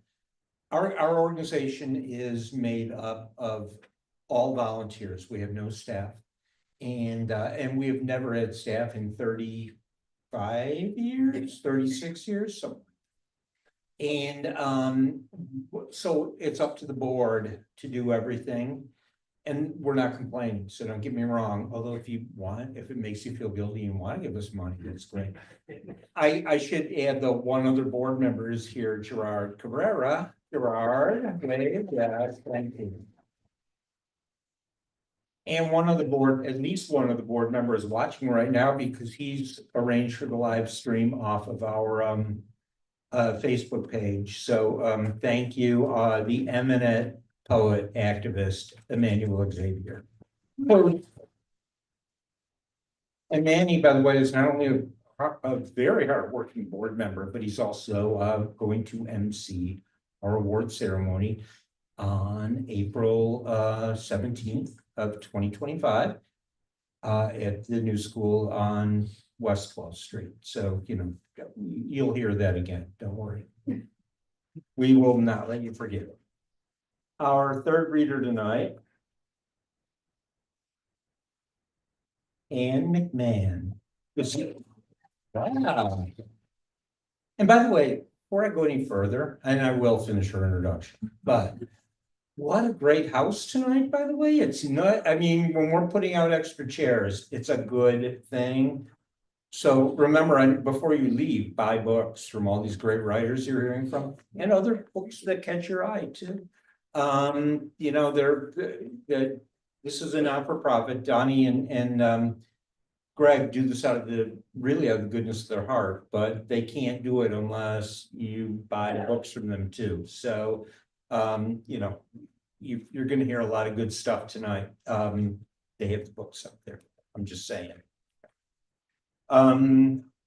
Our organization is made up of all volunteers. We have no staff. And we have never had staff in 35 years, 36 years, so. And so it's up to the board to do everything. And we're not complaining, so don't get me wrong, although if it makes you feel guilty and want to give us money, that's great. I should add the one other board member is here, Gerard Cabrera. Gerard, wave, yes, thank you. And at least one of the board members watching right now because he's arranged for the live stream off of our Facebook page. So thank you, the eminent poet activist Emmanuel Xavier. And Manny, by the way, is not only a very hardworking board member, but he's also going to MC our award ceremony on April 17th of 2025 at the new school on West 12th Street. So, you'll hear that again. Don't worry. We will not let you forget it. Our third reader tonight, Anne McMahon. Wow. And by the way, before I go any further, and I will finish her introduction, but what a great house tonight, by the way. It's not, when we're putting out extra chairs, it's a good thing. So remember, before you leave, buy books from all these great writers you're hearing from, and other books that catch your eye too. This is a not-for-profit. Donnie and Greg do this out of the goodness of their heart, but they can't do it unless you buy the books from them too. So, you're going to hear a lot of good stuff tonight. They have the books up there. I'm just saying.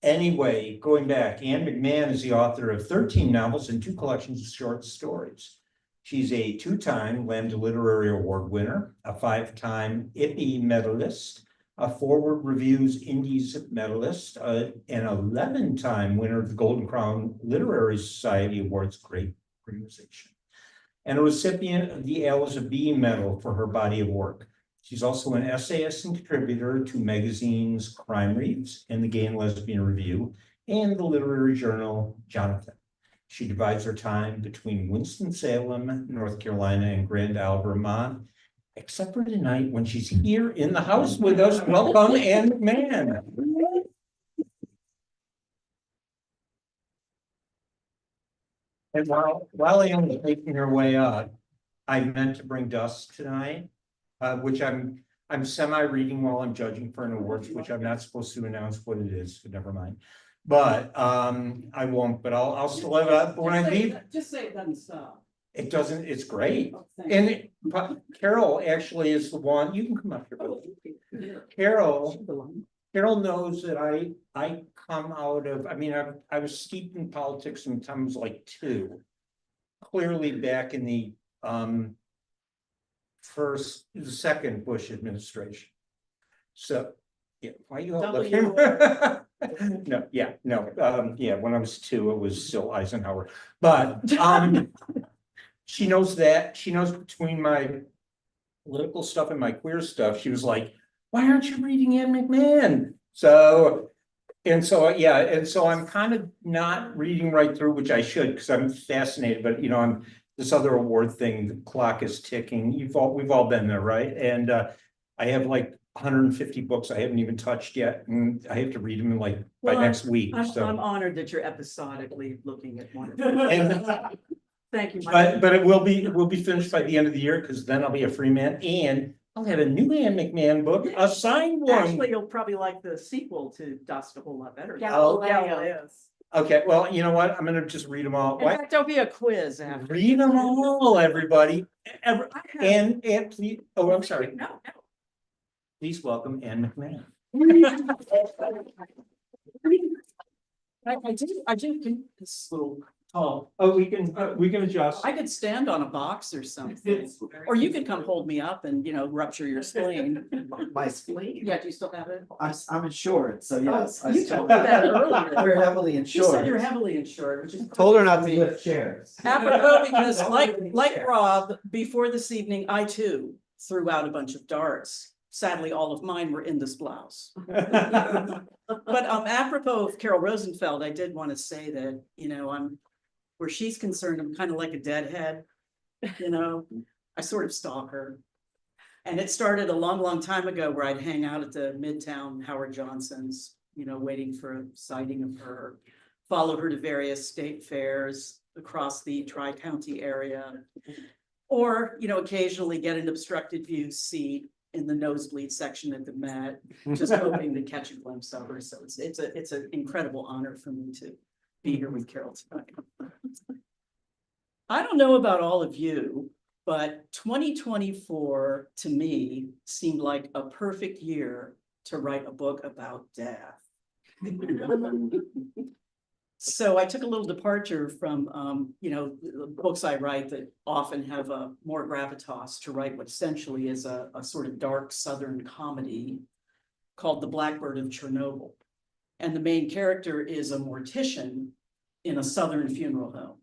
Anyway, going back, Anne McMahon is the author of 13 novels and 2 collections of short stories. She's a 2-time Lambda Literary Award winner, a 5-time IPPY medalist, a Forward Reviews Indies medalist, an 11-time winner of the Golden Crown Literary Society Awards, great organization, and a recipient of the Alice B. Medal for her body of work. She's also an essayist and contributor to magazines Crime Reads and the Gay and Lesbian Review and the literary journal Jonathan. She divides her time between Winston-Salem, North Carolina, and Grand Isle, Vermont, except for tonight when she's here in the house with us. Welcome, Anne McMahon. And while I am making her way up, I meant to bring dust tonight, which I'm semi-reading while I'm judging for an awards, which I'm not supposed to announce what it is, so never mind. But I won't, but I'll still have it up when I leave. Just say it doesn't stop. It doesn't, it's great. Oh, thank you. And Carol actually is the one, you can come up here, Bill. Carol knows that I come out of, I mean, I was steeped in politics since I was like 2. Clearly back in the the second Bush administration. So, yeah, why you all looking? No, yeah, when I was 2, it was still Eisenhower, but she knows that, she knows between my political stuff and my queer stuff, she was like, why aren't you reading Anne McMahon? So I'm kind of not reading right through, which I should, because I'm fascinated, but I'm this other award thing, the clock is ticking. We've all been there, right? And I have like 150 books I haven't even touched yet, and I have to read them by Well, next week. I'm So, honored that you're episodically looking at one. and, Thank you. Mike. but it will be finished by the end of the year, because then I'll be a free man, and I'll have a new Anne McMahon book, a signed one. Actually, you'll probably like the sequel to Dust a whole lot better. Galileo. Okay, well, you know what? I'm gonna just read them all. In fact, there'll be a quiz after. Read them all, everybody. I have- And please, oh, I'm sorry. No. Please welcome Anne McMahon. I do this little tall. Oh, we can adjust. I could stand on a box or something, or you could come hold me up and, rupture your spleen. My spleen. Yeah, do you still have it? I'm insured, so yes. I You still- told me that earlier. We're heavily You said you're insured. heavily insured, which is. Told her not to lift chairs. Apropos, because like Rob, before this evening, I too threw out a bunch of darts. Sadly, all of mine were in this blouse. But apropos of Carol Rosenfeld, I did want to say that, where she's concerned, I'm kind of like a deadhead, I sort of stalk her. And it started a long, long time ago where I'd hang out at the Midtown Howard Johnson's, waiting for a sighting of her, follow her to various state fairs across the Tri-County area, or, occasionally get an obstructed view seat in the nosebleed section at the Met, just hoping to catch a glimpse of her. So it's an incredible honor for me to be here with Carol tonight. I don't know about all of you, but 2024 to me seemed like a perfect year to write a book about death. So I took a little departure from, the books I write that often have a more gravitas to write what essentially is a sort of dark Southern comedy called The Blackbird of Chernobyl. And the main character is a mortician in a Southern funeral home.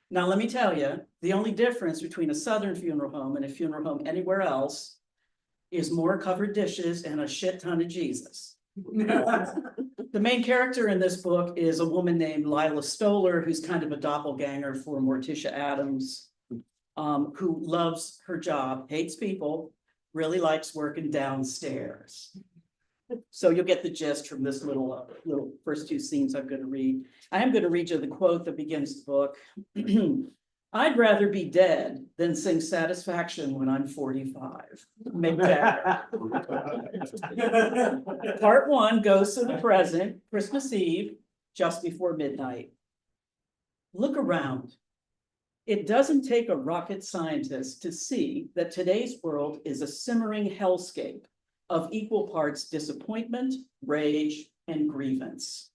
Now, let me tell you, the only difference between a Southern funeral home and a funeral home anywhere else is more covered dishes and a shit ton of Jesus. The main character in this book is a woman named Lila Stoller, who's kind of a doppelganger for Morticia Adams, who loves her job, hates people, really likes working downstairs. So you'll get the gist from this little first 2 scenes I'm going to read. I am going to read you the quote that begins the book. I'd rather be dead than sing Satisfaction when I'm 45. Mick Jagger. Part 1 goes to the present, Christmas Eve, just before midnight. Look around. It doesn't take a rocket scientist to see that today's world is a simmering hellscape of equal parts disappointment, rage, and grievance.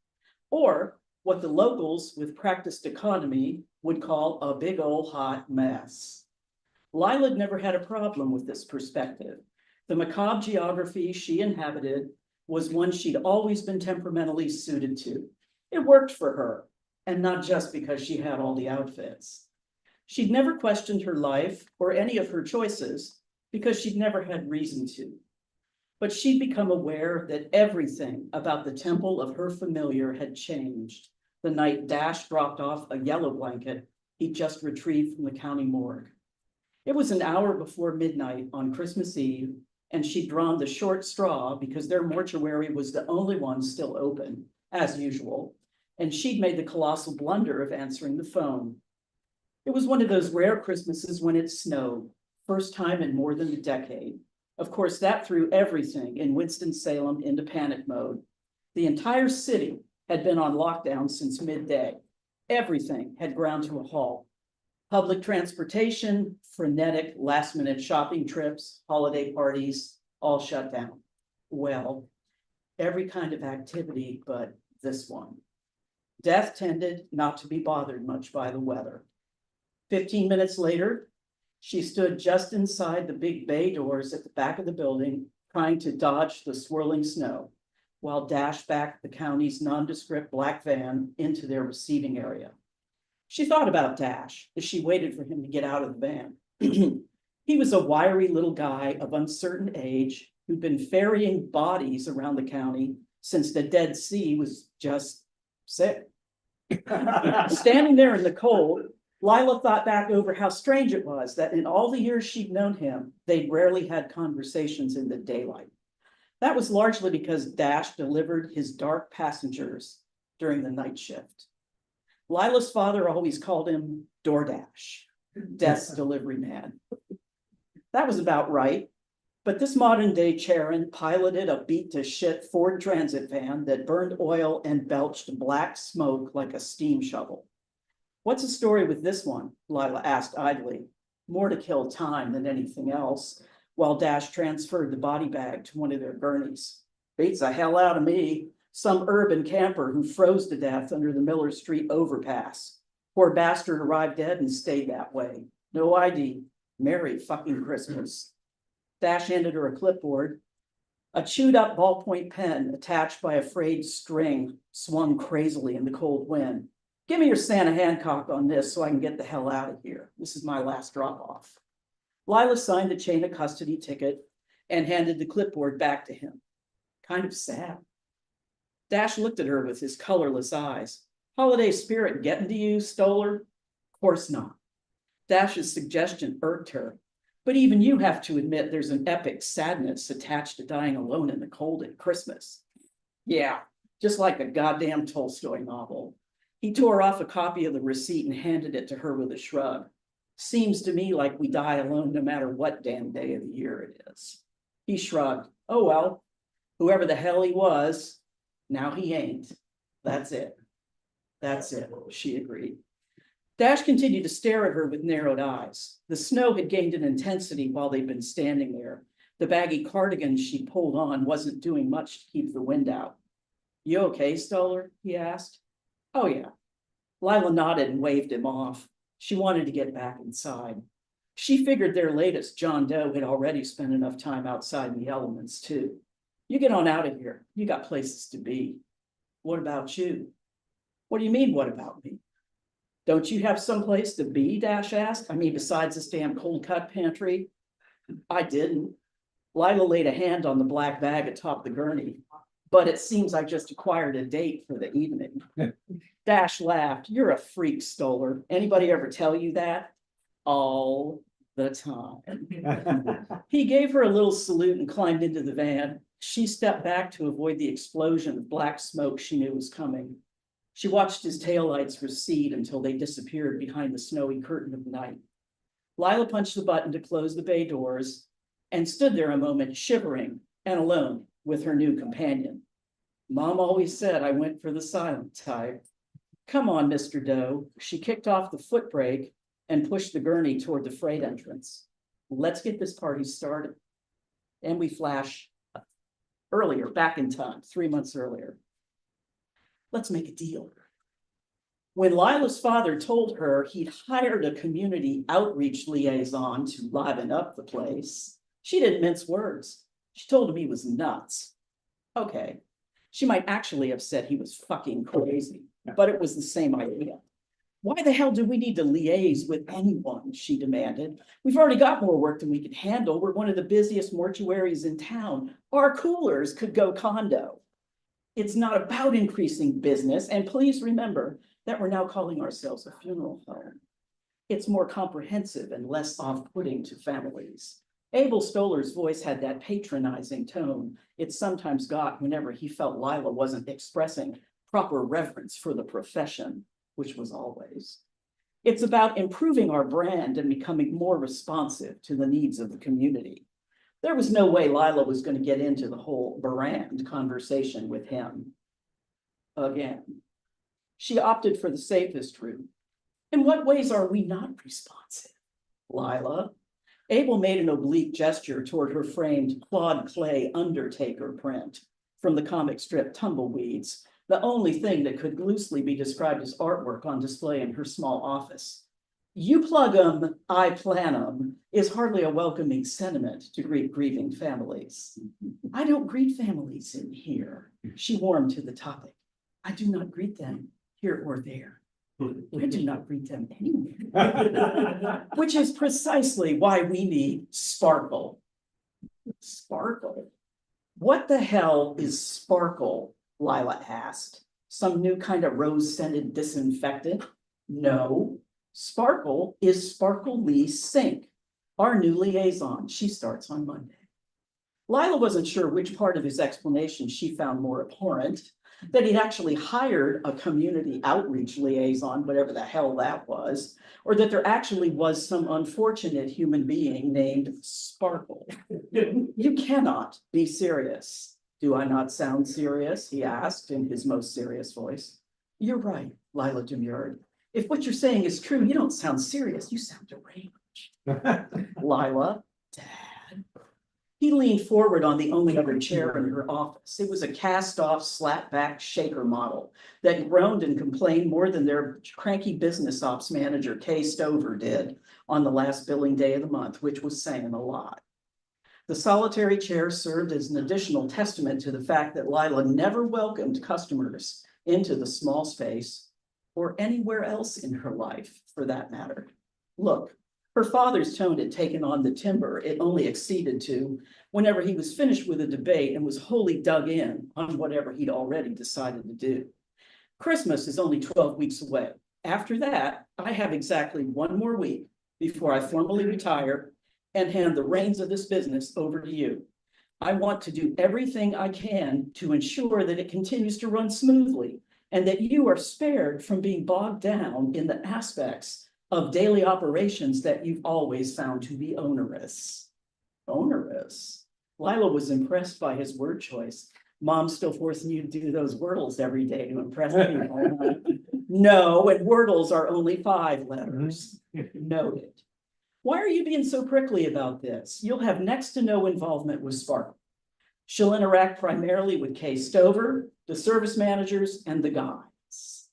Or what the locals with practiced economy would call a big old hot mess. Lila never had a problem with this perspective. The macabre geography she inhabited was one she'd always been temperamentally suited to. It worked for her, and not just because she had all the outfits. She'd never questioned her life or any of her choices because she'd never had reason to. But she'd become aware that everything about the temple of her familiar had changed the night Dash dropped off a yellow blanket he just retrieved from the county morgue. It was an hour before midnight on Christmas Eve, and she'd drawn the short straw because their mortuary was the only one still open, as usual, and she'd made the colossal blunder of answering the phone. It was one of those rare Christmases when it snowed, first time in more than a decade. Of course, that threw everything in Winston-Salem into panic mode. The entire city had been on lockdown since midday. Everything had ground to a halt. Public transportation, frenetic last-minute shopping trips, holiday parties, all shut down. Well, every kind of activity but this one. Death tended not to be bothered much by the weather. 15 minutes later, she stood just inside the big bay doors at the back of the building, trying to dodge the swirling snow, while Dash backed the county's nondescript black van into their receiving area. She thought about Dash as she waited for him to get out of the van. He was a wiry little guy of uncertain age who'd been ferrying bodies around the county since the Dead Sea was just sick. Standing there in the cold, Lila thought back over how strange it was that in all the years she'd known him, they'd rarely had conversations in the daylight. That was largely because Dash delivered his dark passengers during the night shift. Lila's father always called him DoorDash, Death's delivery man. That was about right, but this modern day Charon piloted a beat to shit Ford Transit van that burned oil and belched black smoke like a steam shovel. What's the story with this one? Lila asked idly, more to kill time than anything else, while Dash transferred the body bag to one of their gurneys. Beats the hell out of me. Some urban camper who froze to death under the Miller Street overpass. Poor bastard arrived dead and stayed that way. No ID. Merry fucking Christmas. Dash handed her a clipboard. A chewed up ballpoint pen attached by a frayed string swung crazily in the cold wind. Give me your Santa Hancock on this so I can get the hell out of here. This is my last drop off. Lila signed the chain of custody ticket and handed the clipboard back to him. Kind of sad. Dash looked at her with his colorless eyes. Holiday spirit getting to you, Stoller? Of course not. Dash's suggestion irked her. But even you have to admit there's an epic sadness attached to dying alone in the cold at Christmas. Yeah, just like a goddamn Tolstoy novel. He tore off a copy of the receipt and handed it to her with a shrug. Seems to me like we die alone no matter what damn day of the year it is. He shrugged. Oh well, whoever the hell he was, now he ain't. That's it. That's it, she agreed. Dash continued to stare at her with narrowed eyes. The snow had gained in intensity while they'd been standing there. The baggy cardigan she pulled on wasn't doing much to keep the wind out. You okay, Stoller? He asked. Oh yeah. Lila nodded and waved him off. She wanted to get back inside. She figured their latest John Doe had already spent enough time outside in the elements too. You get on out of here. You got places to be. What about you? What do you mean, what about me? Don't you have someplace to be? Dash asked. I mean, besides this damn cold cut pantry? I didn't. Lila laid a hand on the black bag atop the gurney. But it seems I just acquired a date for the evening. Dash laughed. You're a freak, Stoller. Anybody ever tell you that? All the time. He gave her a little salute and climbed into the van. She stepped back to avoid the explosion of black smoke she knew was coming. She watched his taillights recede until they disappeared behind the snowy curtain of night. Lila punched the button to close the bay doors and stood there a moment, shivering and alone with her new companion. Mom always said I went for the silent type. Come on, Mr. Doe. She kicked off the foot brake and pushed the gurney toward the freight entrance. Let's get this party started. And we flash earlier, back in time, 3 months earlier. Let's make a deal. When Lila's father told her he'd hired a community outreach liaison to liven up the place, she didn't mince words. She told him he was nuts. Okay, she might actually have said he was fucking crazy, but it was the same idea. Why the hell do we need to liaise with anyone? She demanded. We've already got more work than we can handle. We're one of the busiest mortuaries in town. Our coolers could go condo. It's not about increasing business, and please remember that we're now calling ourselves a funeral home. It's more comprehensive and less off-putting to families. Abel Stoller's voice had that patronizing tone it sometimes got whenever he felt Lila wasn't expressing proper reverence for the profession, which was always. It's about improving our brand and becoming more responsive to the needs of the community. There was no way Lila was going to get into the whole brand conversation with him again. She opted for the safest route. In what ways are we not responsive, Lila? Abel made an oblique gesture toward her framed Claude Clay Undertaker print from the comic strip Tumbleweeds, the only thing that could loosely be described as artwork on display in her small office. You plug 'em, I plan 'em is hardly a welcoming sentiment to greet grieving families. I don't greet families in here. She warmed to the topic. I do not greet them here or there. I do not greet them anywhere. Which is precisely why we need sparkle. Sparkle. What the hell is sparkle? Lila asked. Some new kind of rose-scented disinfectant? No. Sparkle is Sparkle Lee Sink, our new liaison. She starts on Monday. Lila wasn't sure which part of his explanation she found more abhorrent, that he'd actually hired a community outreach liaison, whatever the hell that was, or that there actually was some unfortunate human being named Sparkle. You cannot be serious. Do I not sound serious? He asked in his most serious voice. You're right, Lila demurred. If what you're saying is true, you don't sound serious, you sound deranged. Lila, Dad. He leaned forward on the only other chair in her office. It was a cast-off, slap-back shaker model that groaned and complained more than their cranky business ops manager, Kay Stover, did on the last billing day of the month, which was saying a lot. The solitary chair served as an additional testament to the fact that Lila never welcomed customers into the small space or anywhere else in her life, for that matter. Look, her father's tone had taken on the timbre it only acceded to whenever he was finished with a debate and was wholly dug in on whatever he'd already decided to do. Christmas is only 12 weeks away. After that, I have exactly 1 more week before I formally retire and hand the reins of this business over to you. I want to do everything I can to ensure that it continues to run smoothly and that you are spared from being bogged down in the aspects of daily operations that you've always found to be onerous. Onerous? Lila was impressed by his word choice. Mom's still forcing you to do those wordles every day to impress people. No, and wordles are only 5 letters. Noted. Why are you being so prickly about this? You'll have next to no involvement with Sparkle. She'll interact primarily with Kay Stover, the service managers, and the guys.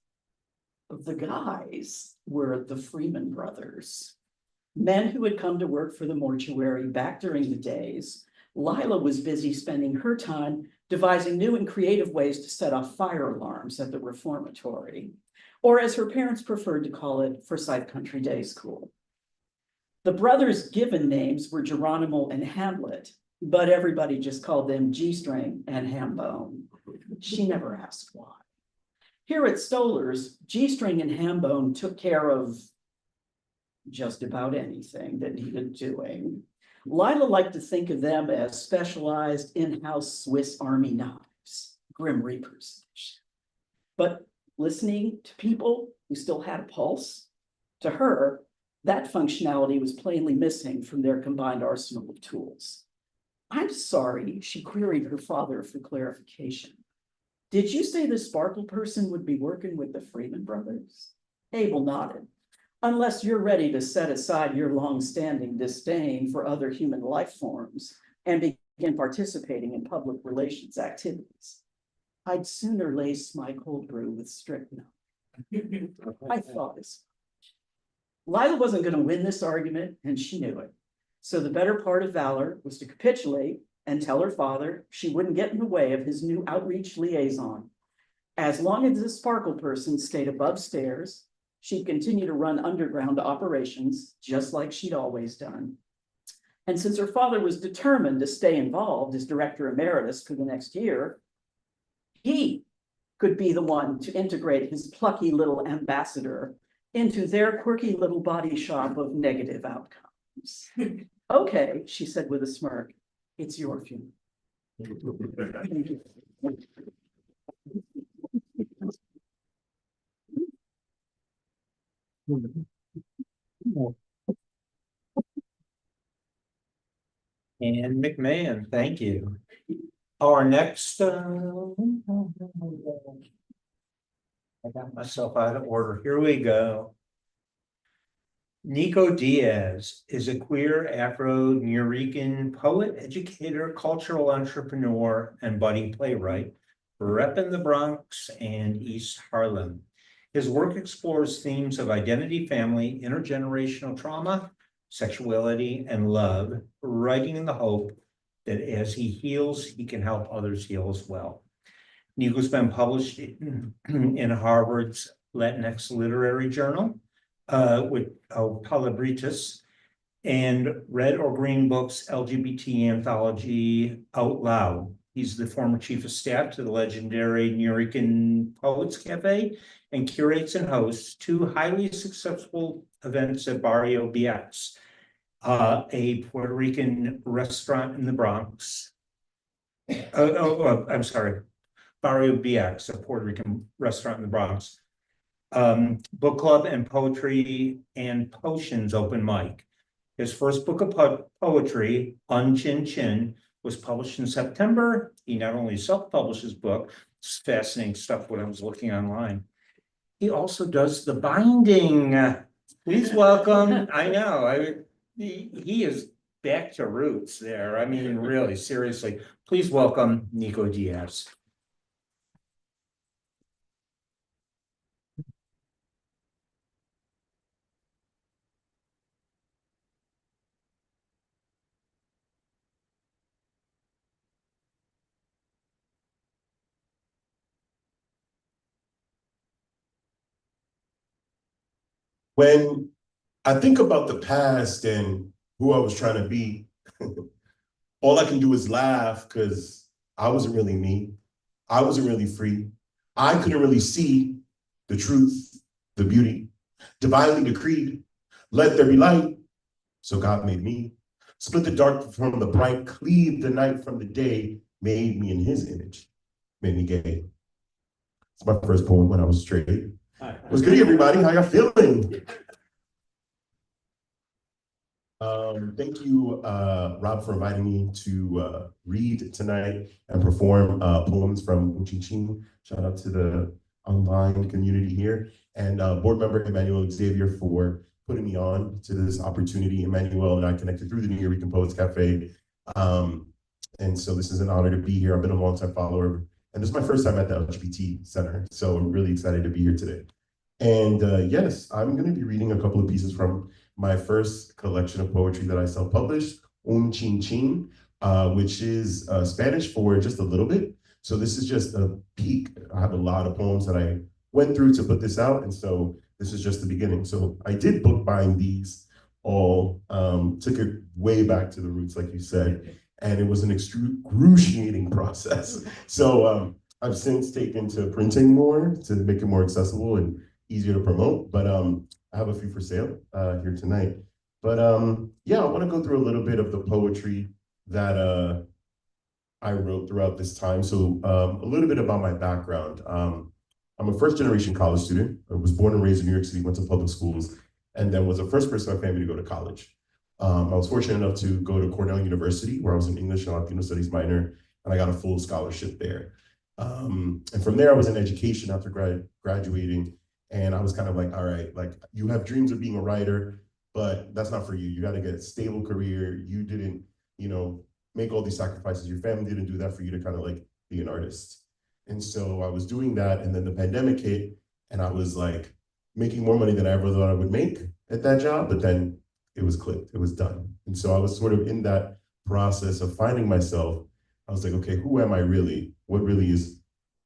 The guys were the Freeman brothers, men who had come to work for the mortuary back during the days. Lila was busy spending her time devising new and creative ways to set off fire alarms at the reformatory, or as her parents preferred to call it, Forsyth Country Day School. The brothers' given names were Geronimo and Hamlet, but everybody just called them G-String and Hambone. She never asked why. Here at Stoller's, G-String and Hambone took care of just about anything that needed doing. Lila liked to think of them as specialized in-house Swiss Army knives, Grim Reapers. But listening to people who still had a pulse, to her, that functionality was plainly missing from their combined arsenal of tools. I'm sorry, she queried her father for clarification. Did you say the Sparkle person would be working with the Freeman brothers? Abel nodded. Unless you're ready to set aside your long-standing disdain for other human life forms and begin participating in public relations activities. I'd sooner lace my cold brew with strychnine. I thought as much. Lila wasn't going to win this argument, and she knew it. So the better part of valor was to capitulate and tell her father she wouldn't get in the way of his new outreach liaison. As long as the Sparkle person stayed above stairs, she'd continue to run underground operations just like she'd always done. And since her father was determined to stay involved as director emeritus for the next year, he could be the one to integrate his plucky little ambassador into their quirky little body shop of negative outcomes. Okay, she said with a smirk, it's your funeral. Thank you. And McMahon, thank you. Our next, I got myself out of order. Here we go. Nico Diaz is a queer Afro-New Rican poet, educator, cultural entrepreneur, and budding playwright, repping the Bronx and East Harlem. His work explores themes of identity, family, intergenerational trauma, sexuality, and love, writing in the hope that as he heals, he can help others heal as well. Nico's been published in Harvard's Latinx Literary Journal, with Palabritas, and Red or Green Books LGBT anthology Out Loud. He's the former chief of staff to the legendary Nuyorican Poets Cafe and curates and hosts two highly successful events at Barrio BX, a Puerto Rican restaurant in the Bronx. I'm sorry, Barrio BX, a Puerto Rican restaurant in the Bronx. Book club and poetry and potions open mic. His first book of poetry, Chin Chin, was published in September. He not only self-published his book, it's fascinating stuff when I was looking online. He also does the binding. Please welcome, I know, he is back to roots there. I mean, really, seriously, please welcome Nico Diaz. When I think about the past and who I was trying to be, all I can do is laugh because I wasn't really me. I wasn't really free. I couldn't really see the truth, the beauty, divinely decreed. Let there be light. So God made me. Split the dark from the bright, cleave the night from the day, made me in his image, made me gay. It's my first poem when I was straight. What's good, everybody? How y'all feeling? Thank you, Rob, for inviting me to read tonight and perform poems from OUTspoken. Shout out to the online community here, and board member Emmanuel Xavier for putting me on to this opportunity. Emmanuel and I connected through the Nuyorican Poets Cafe, and so this is an honor to be here. I've been a longtime follower, and this is my first time at the LGBT Center, so I'm really excited to be here today. And yes, I'm going to be reading a couple of pieces from my first collection of poetry that I self-published, Chin, which is Spanish for just a little bit. So this is just a peek. I have a lot of poems that I went through to put this out, and so this is just the beginning. So I did bookbind these all, took it way back to the roots, like you said, and it was an excruciating process. So I've since taken to printing more to make it more accessible and easier to promote, but I have a few for sale here tonight. But yeah, I want to go through a little bit of the poetry that I wrote throughout this time. So a little bit about my background. I'm a first generation college student. I was born and raised in New York City, went to public schools, and then was the first person in my family to go to college. I was fortunate enough to go to Cornell University, where I was an English and Latino Studies minor, and I got a full scholarship there. And from there, I was in education after graduating. And I was kind of like, all right, like you have dreams of being a writer, but that's not for you. You got to get a stable career. You didn't, make all these sacrifices. Your family didn't do that for you to kind of like be an artist. And so I was doing that. And then the pandemic hit and I was like making more money than I ever thought I would make at that job. But then it was clicked, it was done. And so I was sort of in that process of finding myself. I was like, okay, who am I really? What really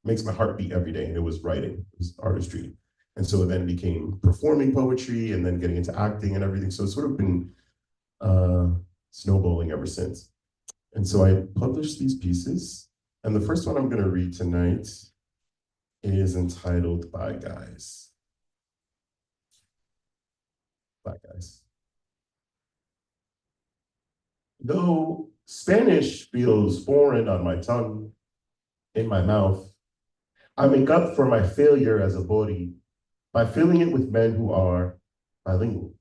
makes my heart beat every day? And it was writing, it was artistry. And so it then became performing poetry and then getting into acting and everything. So it's sort of been snowballing ever since. And so I published these pieces. And the first one I'm going to read tonight is entitled Bye Guys. Bye Guys. Though Spanish feels foreign on my tongue, in my mouth, I make up for my failure as a body by filling it with men who are bilingual.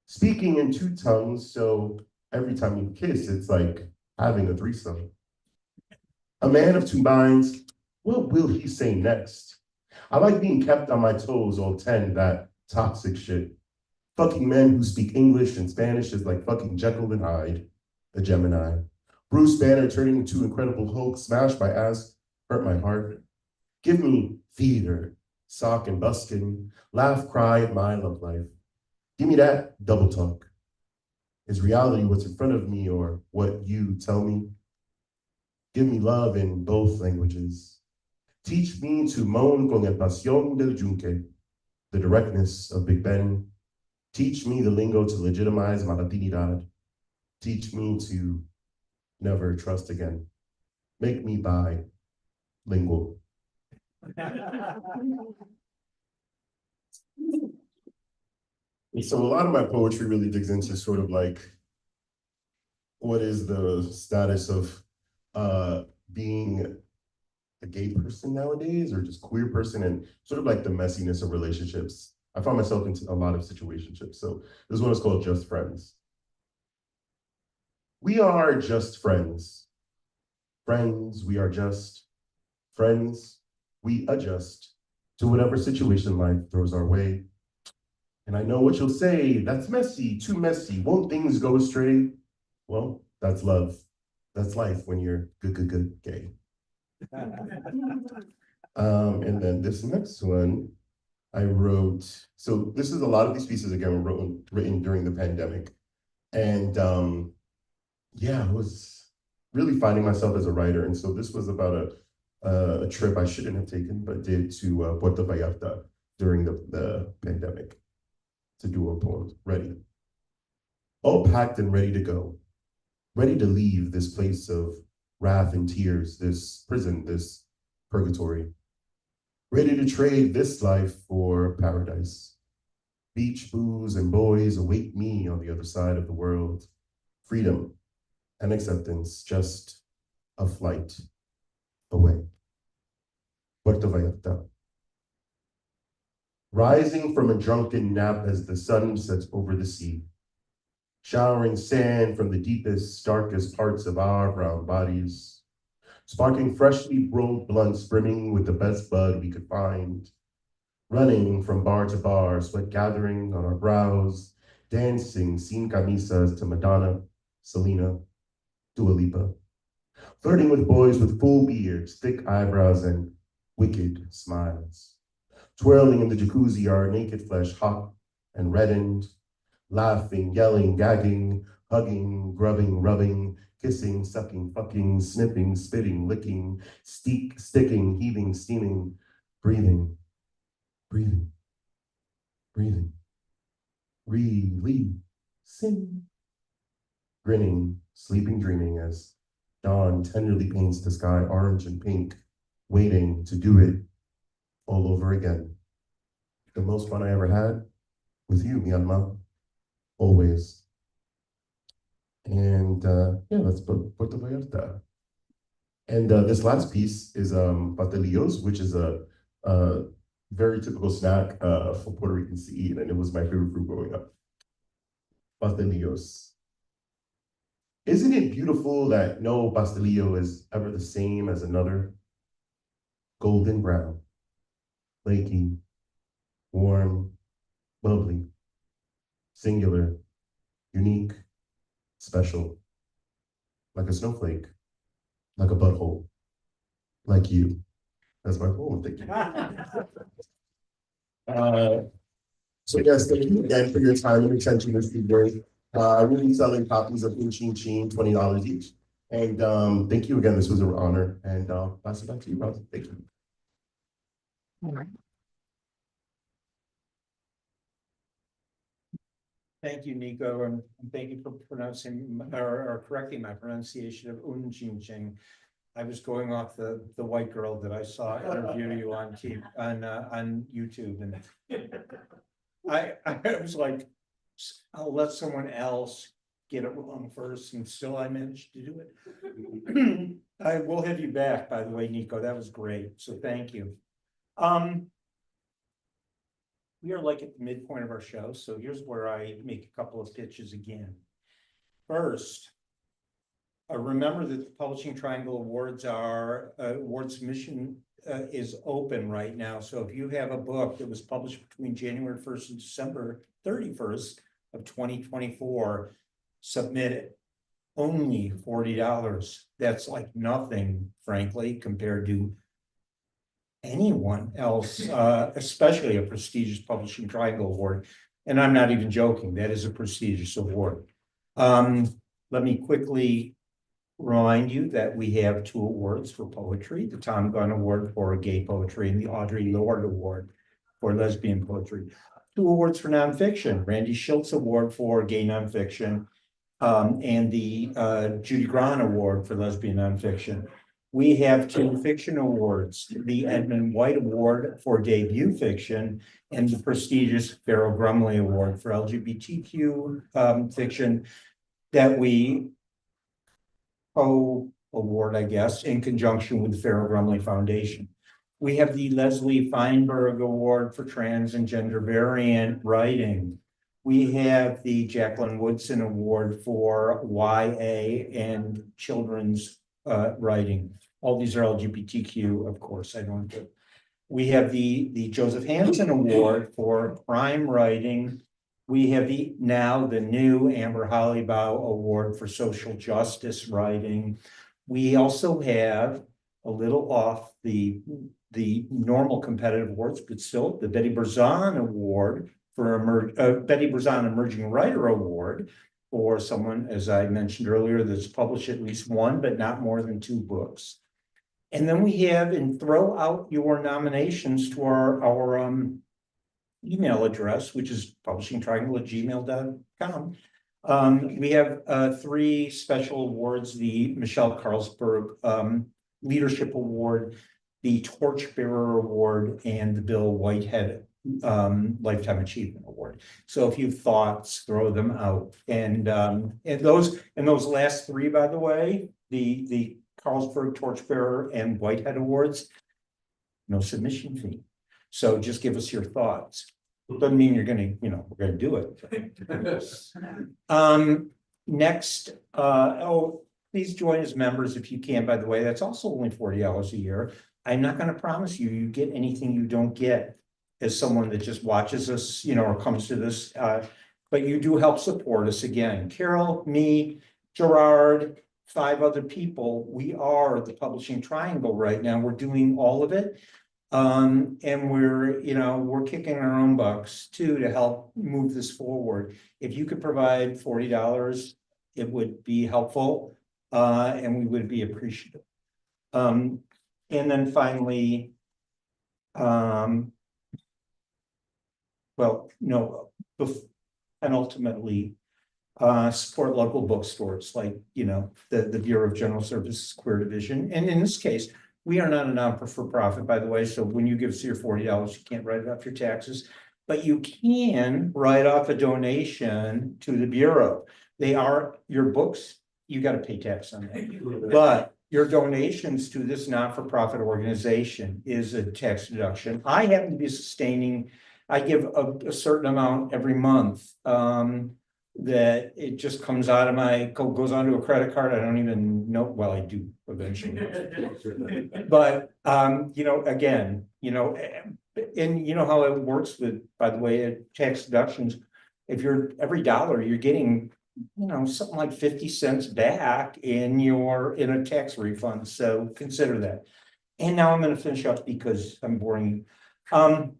Speaking in two tongues, so every time you kiss, it's like having a threesome. A man of two minds, what will he say next? I like being kept on my toes all 10, that toxic shit. Fucking men who speak English and Spanish is like fucking Jekyll and Hyde, the Gemini. Bruce Banner turning into Incredible Hulk, smash my ass, hurt my heart. Give me theater, sock and buskin, laugh, cry at my love life. Give me that double talk. Is reality what's in front of me or what you tell me? Give me love in both languages. Teach me to moan con el pasión del yunque, the directness of Big Ben. Teach me the lingo to legitimize my Latinidad. Teach me to never trust again. Make me bilingual. So a lot of my poetry really digs into sort of like, what is the status of being a gay person nowadays, or just queer person, and sort of like the messiness of relationships. I found myself into a lot of situationships. So this one is called Just Friends. We are just friends. Friends, we are just friends. We adjust to whatever situation life throws our way. And I know what you'll say, that's messy, too messy. Won't things go astray? Well, that's love. That's life when you're good gay. And then this next one, I wrote, so this is a lot of these pieces again were written during the pandemic. And yeah, I was really finding myself as a writer. And so this was about a trip I shouldn't have taken, but did to Puerto Vallarta during the pandemic to do a poem. Ready. All packed and ready to go. Ready to leave this place of wrath and tears, this prison, this purgatory. Ready to trade this life for paradise. Beach, booze, and boys await me on the other side of the world. Freedom and acceptance, just a flight away. Puerto Vallarta. Rising from a drunken nap as the sun sets over the sea. Showering sand from the deepest, darkest parts of our brown bodies. Sparking freshly rolled blunts brimming with the best bud we could find. Running from bar to bar, sweat gathering on our brows. Dancing sin camisas to Madonna, Selena, Dua Lipa. Flirting with boys with full beards, thick eyebrows, and wicked smiles. Twirling in the jacuzzi, our naked flesh hot and reddened. Laughing, yelling, gagging, hugging, grubbing, rubbing, kissing, sucking, fucking, sniffing, spitting, licking, sticking, heaving, steaming, breathing, breathing, breathing, releasing, grinning, sleeping, dreaming as dawn tenderly paints the sky orange and pink, waiting to do it all over again. The most fun I ever had with you, Myanmar. Always. And yeah, that's Puerto Vallarta. And this last piece is pastelillos, which is a very typical snack for Puerto Ricans to eat, and it was my favorite fruit growing up. Pastelillos. Isn't it beautiful that no pastelillo is ever the same as another? Golden brown, flaky, warm, bubbly, singular, unique, special, like a snowflake, like a butthole, like you. That's my poem. Thank you. So yes, thank you again for your time and attention this evening. I will be selling copies of Chin Chin, $20 each. And thank you again. This was an honor. And I'll pass it back to you, Rob. Thank you. Thank you, Nico, and thank you for pronouncing or correcting my pronunciation of Ching. I was going off the white girl that I saw interview you on YouTube, and I was like, I'll let someone else get it wrong first, and still I managed to do it. I will have you back, by the way, Nico. That was great. So thank you. We are like at the midpoint of our show, so here's where I make a couple of pitches again. First, remember that the Publishing Triangle Awards are, award submission is open right now. So if you have a book that was published between January 1st and December 31st of 2024, submit it. Only $40. That's like nothing, frankly, compared to anyone else, especially a prestigious Publishing Triangle Award. And I'm not even joking, that is a prestigious award. Let me quickly remind you that we have 2 awards for poetry, the Tom Gunn Award for gay poetry and the Audre Lorde Award for lesbian poetry. 2 awards for nonfiction, Randy Schultz Award for gay nonfiction, and the Judy Grahn Award for lesbian nonfiction. We have 2 fiction awards, the Edmund White Award for debut fiction and the prestigious Farrell Grumley Award for LGBTQ fiction that we award, I guess, in conjunction with the Farrell Grumley Foundation. We have the Leslie Feinberg Award for trans and gender variant writing. We have the Jacqueline Woodson Award for YA and children's writing. All these are LGBTQ, of course, I don't do. We have the Joseph Hansen Award for crime writing. We have the new Amber Hollybaugh Award for social justice writing. We also have a little off the normal competitive awards, but still the Betty Berzon Award for Betty Berzon Emerging Writer Award for someone, as I mentioned earlier, that's published at least 1, but not more than 2 books. And then we have, and throw out your nominations to our email address, which is publishingtriangle@gmail.com. We have 3 special awards, the Michelle Carlsberg Leadership Award, the Torchbearer Award, and the Bill Whitehead Lifetime Achievement Award. So if you have thoughts, throw them out. And those last 3, by the way, the Carlsberg, Torchbearer, and Whitehead Awards, no submission fee. So just give us your thoughts. Doesn't mean you're gonna, we're gonna do it. Next, please join as members if you can, by the way. That's also only $40 a year. I'm not gonna promise you get anything you don't get as someone that just watches us, or comes to this, but you do help support us again. Carol, me, Gerard, 5 other people, we are the Publishing Triangle right now. We're doing all of it. And we're kicking our own bucks too to help move this forward. If you could provide $40, it would be helpful, and we would be appreciative. And then finally, and ultimately, support local bookstores like, the Bureau of General Services Queer Division. And in this case, we are not a non-for-profit, by the way, so when you give us your $40, you can't write it off your taxes, but you can write off a donation to the Bureau. They are your books, you got to pay tax on that. But your donations to this not-for-profit organization is a tax deduction. I happen to be sustaining, I give a certain amount every month. That it just comes out of goes onto a credit card. I don't even know. Well, I do eventually. But, again, and how it works with, by the way, tax deductions. If every dollar you're getting, something like 50 cents back in a tax refund. So consider that. And now I'm going to finish up because I'm boring you.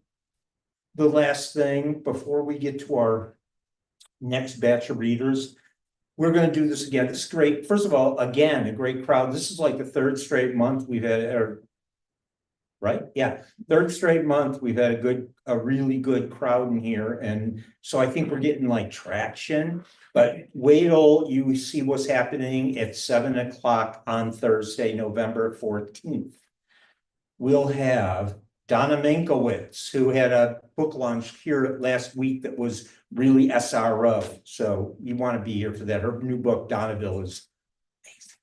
The last thing before we get to our next batch of readers, we're going to do this again. This is great. First of all, again, a great crowd. This is like the 3rd straight month we've had, right? Yeah, 3rd straight month we've had a really good crowd in here, and so I think we're getting like traction. But wait till you see what's happening at 7 o'clock on Thursday, November 14th. We'll have Donna Minkowitz, who had a book launch here last week that was really SRO. So you want to be here for that. Her new book, Donnaville, is amazing.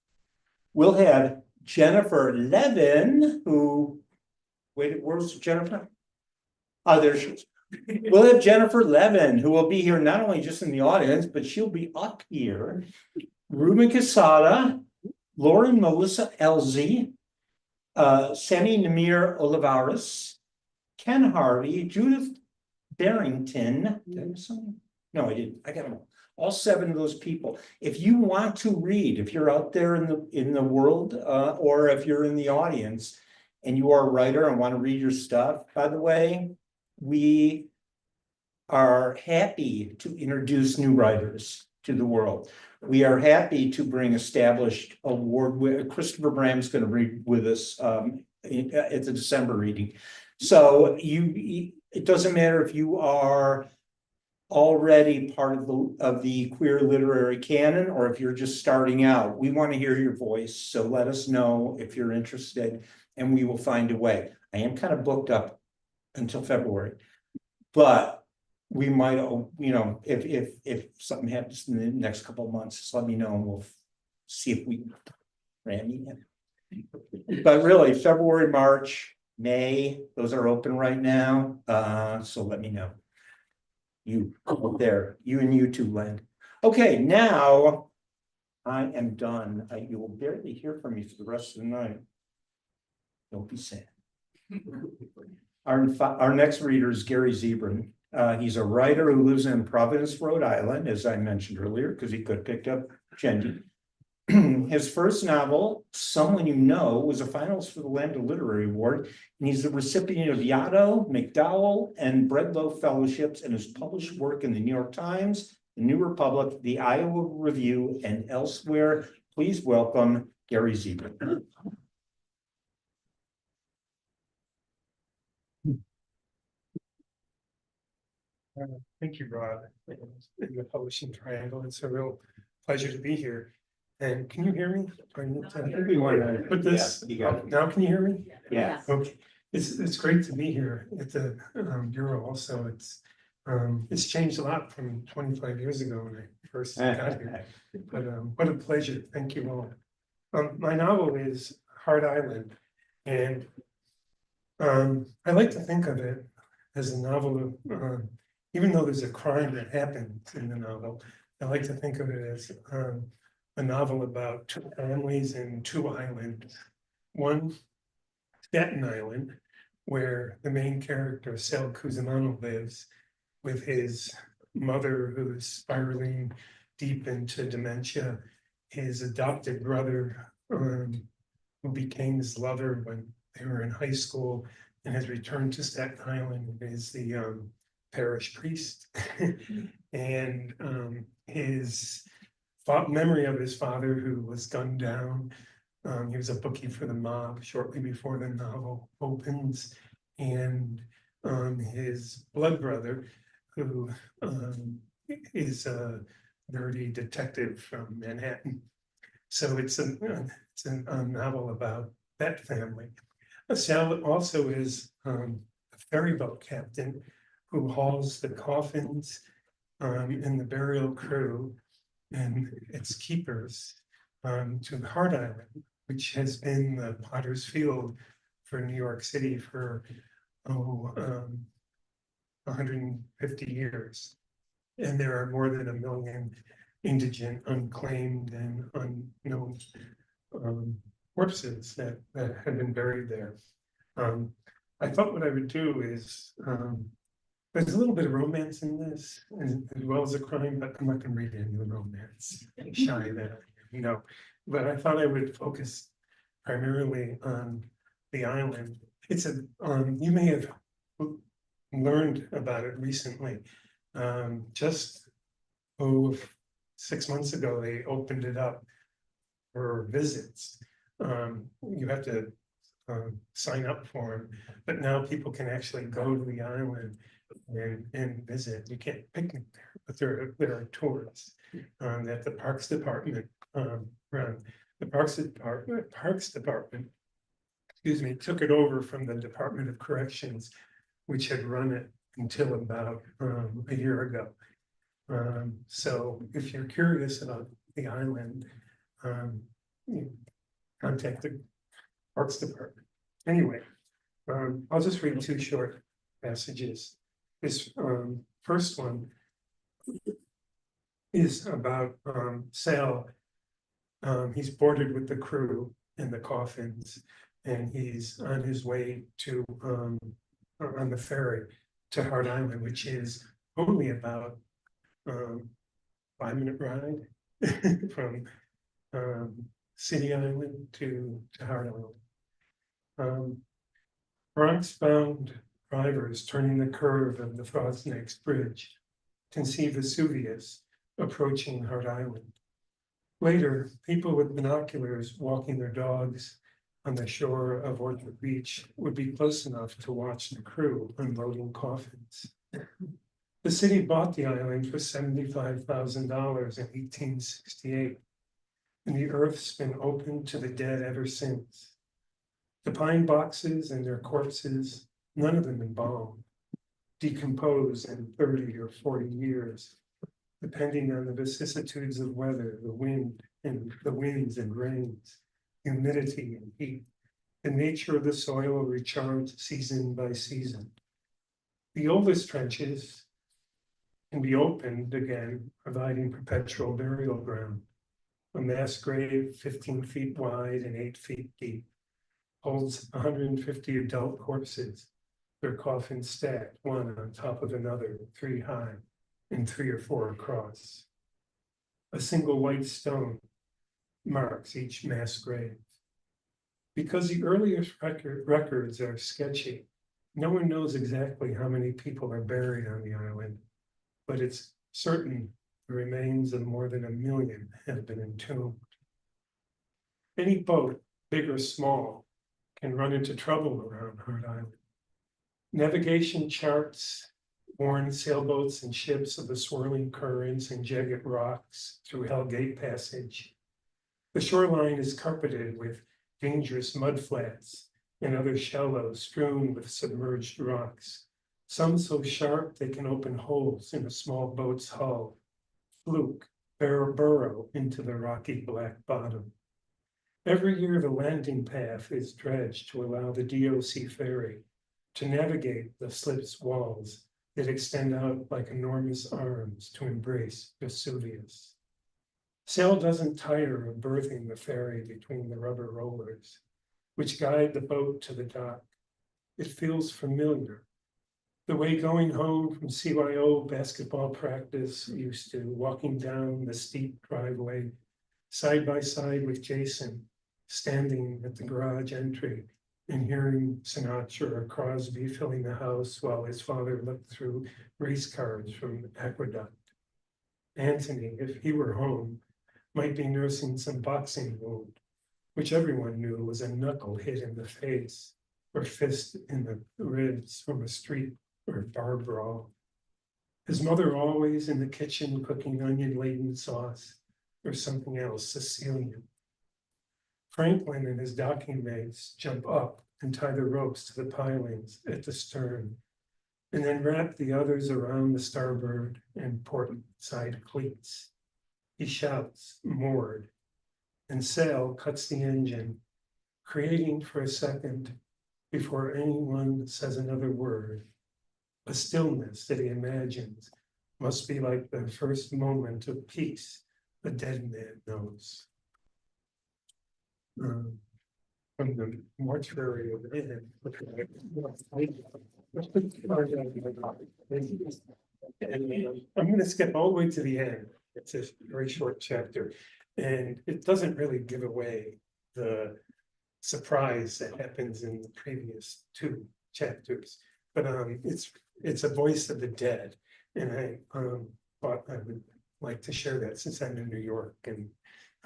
We'll have Jennifer Levin, where's Jennifer? Oh, there she is. We'll have Jennifer Levin, who will be here not only just in the audience, but she'll be up here. Ruben Casada, Lauren Melissa Elzy, Semi Namir Olivares, Ken Harvey, Judith Barrington. Did I miss something? No, I didn't. I got them all 7 of those people. If you want to read, if you're out there in the world, or if you're in the audience and you are a writer and want to read your stuff, by the way, we are happy to introduce new writers to the world. We are happy to bring established award. Christopher Bram's going to read with us at the December reading. So it doesn't matter if you are already part of the queer literary canon or if you're just starting out. We want to hear your voice, so let us know if you're interested and we will find a way. I am kind of booked up until February, but we might, if something happens in the next couple of months, just let me know and we'll see if we can ram you in. But really, February, March, May, those are open right now. So let me know. You there, you and you too, Len. Okay, now I am done. You will barely hear from me for the rest of the night. Don't be sad. Our next reader is Gary Zebrin. He's a writer who lives in Providence, Rhode Island, as I mentioned earlier, because he could have picked up Jenny. His first novel, Someone You Know, was a finalist for the Lambda Literary Award, and he's the recipient of Yaddo, McDowell, and Breadloaf Fellowships, and has published work in the New York Times, the New Republic, the Iowa Review, and elsewhere. Please welcome Gary Zebrin. Thank you, Rob, in the Publishing Triangle. It's a real pleasure to be here. And can you hear me? I think we want to put this. Yeah, you got it. Now, can you hear me? Yeah. Okay. It's great to be here at the Bureau. Also, it's changed a lot from 25 years ago when I first got here. But what a pleasure! Thank you all. My novel is Hard Island, and I like to think of it as a novel of. Even though there's a crime that happens in the novel, I like to think of it as a novel about 2 families and 2 islands. One, Staten Island, where the main character, Sal Cusimano, lives with his mother, who's spiraling deep into dementia, his adopted brother, who became his lover when they were in high school and has returned to Staten Island, is the parish priest. And his memory of his father, who was gunned down. He was a bookie for the mob shortly before the novel opens. And his blood brother, who is a dirty detective from Manhattan. So it's a novel about that family. Sal also is a ferry boat captain who hauls the coffins and the burial crew and its keepers to Hard Island, which has been the potter's field for New York City for 150 years. And there are more than 1 million indigent, unclaimed, and unknown corpses that have been buried there. I thought what I would do is there's a little bit of romance in this, as well as a crime, but I'm not going to read any of the romance. I'm shy that, but I thought I would focus primarily on the island. It's you may have learned about it recently. Just 6 months ago, they opened it up for visits. You have to sign up for them, but now people can actually go to the island and visit. You can't picnic there, but there are tours that the Parks Department run. The Parks Department, excuse me, took it over from the Department of Corrections, which had run it until about a year ago. So if you're curious about the island, contact the Parks Department. Anyway, I'll just read 2 short passages. This first one is about Sal. He's boarded with the crew in the coffins, and he's on his way to on the ferry to Hart Island, which is only about 5-minute ride from City Island to Hart Island. Bronx-bound drivers turning the curve of the Frostnecks Bridge can see Vesuvius approaching Hart Island. Later, people with binoculars walking their dogs on the shore of Orchard Beach would be close enough to watch the crew unloading coffins. The city bought the island for $75,000 in 1868, and the earth's been open to the dead ever since. The pine boxes and their corpses, none of them embalmed, decompose in 30 or 40 years, depending on the vicissitudes of weather, the winds and rains, humidity and heat, the nature of the soil recharged season by season. The oldest trenches can be opened again, providing perpetual burial ground. A mass grave 15 feet wide and 8 feet deep holds 150 adult corpses, their coffins stacked one on top of another, 3 high and 3 or 4 across. A single white stone marks each mass grave. Because the earliest records are sketchy, no one knows exactly how many people are buried on the island, but it's certain the remains of more than 1 million have been entombed. Any boat, big or small, can run into trouble around Hart Island. Navigation charts warn sailboats and ships of the swirling currents and jagged rocks through Hell Gate Passage. The shoreline is carpeted with dangerous mudflats and other shallows strewn with submerged rocks, some so sharp they can open holes in a small boat's hull, fluke, burrow into the rocky black bottom. Every year, the landing path is dredged to allow the DOC ferry to navigate the slip's walls that extend out like enormous arms to embrace Vesuvius. Sail doesn't tire of berthing the ferry between the rubber rollers, which guide the boat to the dock. It feels familiar, the way going home from CYO basketball practice used to, walking down the steep driveway, side by side with Jason, standing at the garage entry and hearing Sinatra or Crosby filling the house while his father looked through race cards from Aqueduct. Anthony, if he were home, might be nursing some boxing wound, which everyone knew was a knuckle hit in the face or fist in the ribs from a street or bar brawl. His mother always in the kitchen cooking onion-laden sauce or something else Sicilian. Franklin and his docking mates jump up and tie the ropes to the pilings at the stern, and then wrap the others around the starboard and port side cleats. He shouts, moored, and Sail cuts the engine, creating for a second, before anyone says another word, a stillness that he imagines must be like the first moment of peace a dead man knows. From the mortuary of the inn. I'm going to skip all the way to the end. It's a very short chapter, and it doesn't really give away the surprise that happens in the previous 2 chapters. But it's a voice of the dead, and I thought I would like to share that since I'm in New York and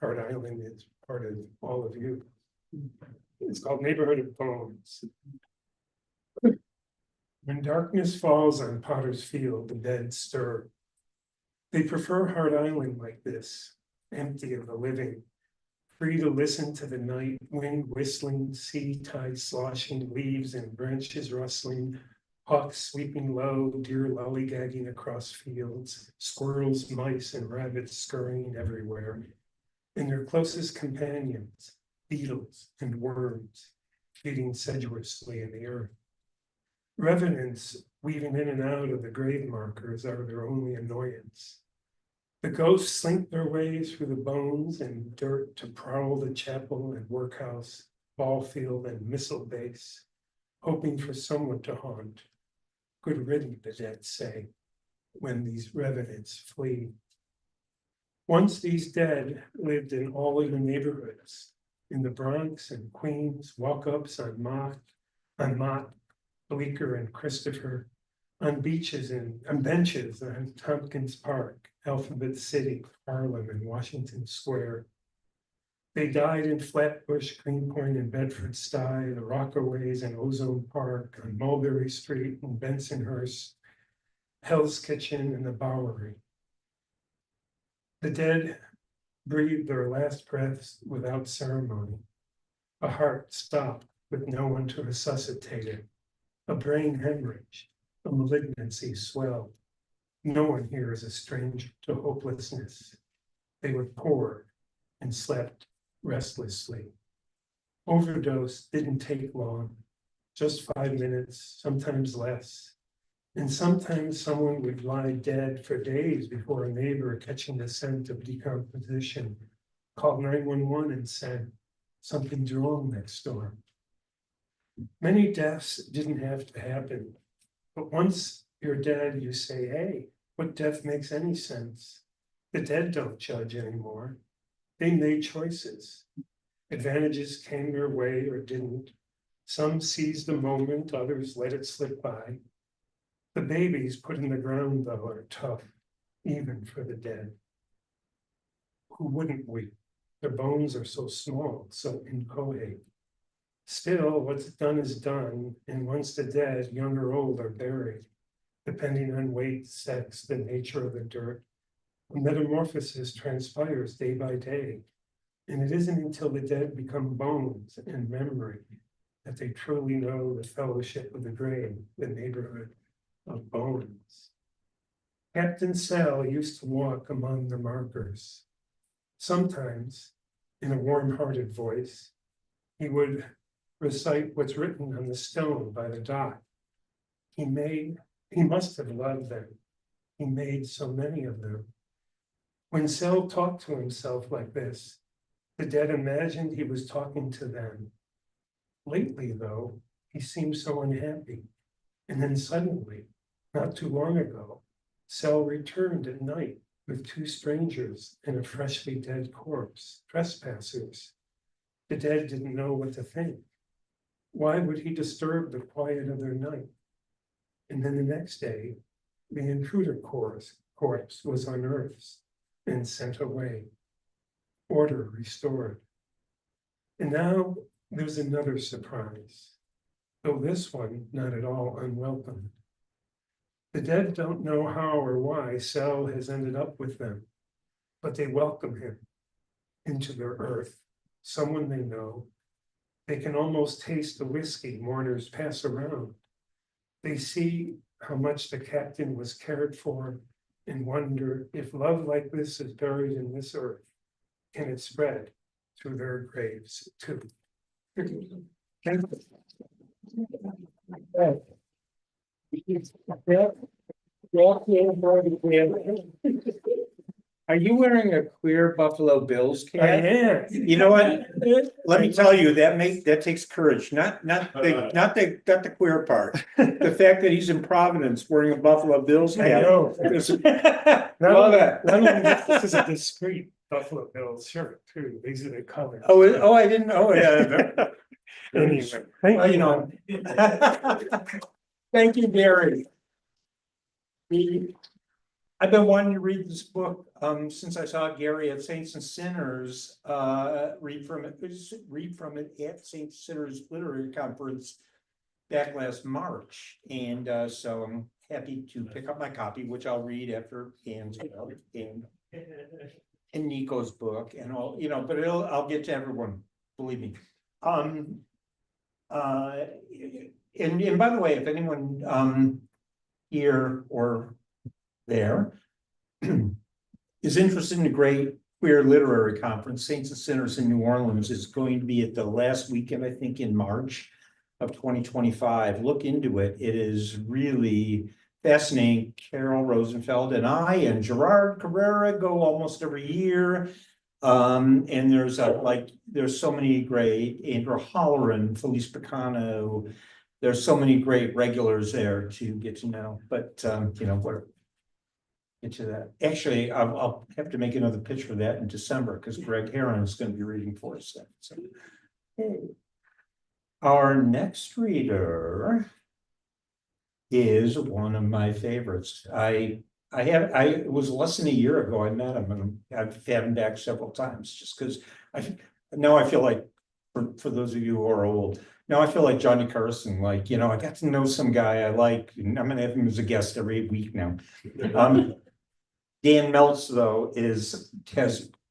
Hart Island is part of all of you. It's called Neighborhood of Bones. When darkness falls on Potter's Field, the dead stir. They prefer Hart Island like this, empty of the living, free to listen to the night wind whistling, sea tide sloshing, leaves and branches rustling, hawks sweeping low, deer lollygagging across fields, squirrels, mice, and rabbits scurrying everywhere, and their closest companions, beetles and worms, feeding sedulously in the earth. revenants weaving in and out of the grave markers are their only annoyance. The ghosts slink their way through the bones and dirt to prowl the chapel and workhouse, ball field and missile base, hoping for someone to haunt. Good riddance, the dead say, when these revenants flee. Once these dead lived in all of the neighborhoods, in the Bronx and Queens, walk-ups on Mott, Bleecker and Christopher, on beaches and on benches on Tompkins Park, Alphabet City, Harlem, and Washington Square. They died in Flatbush, Greenpoint, and Bedford-Stuy, the Rockaways and Ozone Park, on Mulberry Street and Bensonhurst, Hell's Kitchen, and the Bowery. The dead breathed their last breaths without ceremony. A heart stopped with no one to resuscitate it. A brain hemorrhage, a malignancy swelled. No one here is a stranger to hopelessness. They were poor and slept restlessly. Overdose didn't take long, just 5 minutes, sometimes less. And sometimes someone would lie dead for days before a neighbor, catching the scent of decomposition, called 911 and said, "Something's wrong next door." Many deaths didn't have to happen, but once you're dead, you say, "Hey, what death makes any sense?" The dead don't judge anymore. They made choices. Advantages came their way or didn't. Some seized the moment, others let it slip by. The babies put in the ground, though, are tough, even for the dead. Who wouldn't weep? Their bones are so small, so inchoate. Still, what's done is done, and once the dead, young or old, are buried, depending on weight, sex, the nature of the dirt, a metamorphosis transpires day by day, and it isn't until the dead become bones and memory that they truly know the fellowship of the grave, the neighborhood of bones. Captain Sal used to walk among the markers. Sometimes, in a warm-hearted voice, he would recite what's written on the stone by the dock. He must have loved them. He made so many of them. When Sal talked to himself like this, the dead imagined he was talking to them. Lately, though, he seemed so unhappy. And then suddenly, not too long ago, Sal returned at night with 2 strangers and a freshly dead corpse, trespassers. The dead didn't know what to think. Why would he disturb the quiet of their night? And then the next day, the intruder corpse was unearthed and sent away. Order restored. And now there's another surprise, though this one not at all unwelcome. The dead don't know how or why Sal has ended up with them, but they welcome him into their earth, someone they know. They can almost taste the whiskey mourners pass around. They see how much the captain was cared for and wonder if love like this is buried in this earth, can it spread through their graves too? Are you wearing a queer Buffalo Bills I cap? am. You know what? Let me tell you, that takes courage, not the queer part. The fact that he's in Providence wearing a Buffalo Bills I cap. know. Love it. Not only this is a discreet Buffalo Bills shirt too. These are the colors. Oh, I didn't know it. Yeah. Anyway, thank Well, you. you know. Thank you, Gary. I've been wanting to read this book since I saw Gary at Saints and Sinners read from it at Saints and Sinners Literary Conference back last March, and so I'm happy to pick up my copy, which I'll read after Anne's and Nico's book and all, you know, but I'll get to everyone, believe me. And by the way, if anyone here or there is interested in the great queer literary conference, Saints and Sinners in New Orleans, is going to be at the last weekend, I think, in March. of 2025. Look into it. It is really fascinating. Carol Rosenfeld and I and Gerard Carrera go almost every year. And there's so many great, Andrew Holleran, Felice Picano. There's so many great regulars there to get to know, but, what. Get to that. Actually, I'll have to make another pitch for that in December because Greg Heron is going to be reading for us then. So, hey. Our next reader is one of my favorites. It was less than a year ago I met him, and I've had him back several times just because now I feel like, for those of you who are old, now I feel like Johnny Carson, I got to know some guy I like, and I'm gonna have him as a guest every week now. Dan Meltz, though, has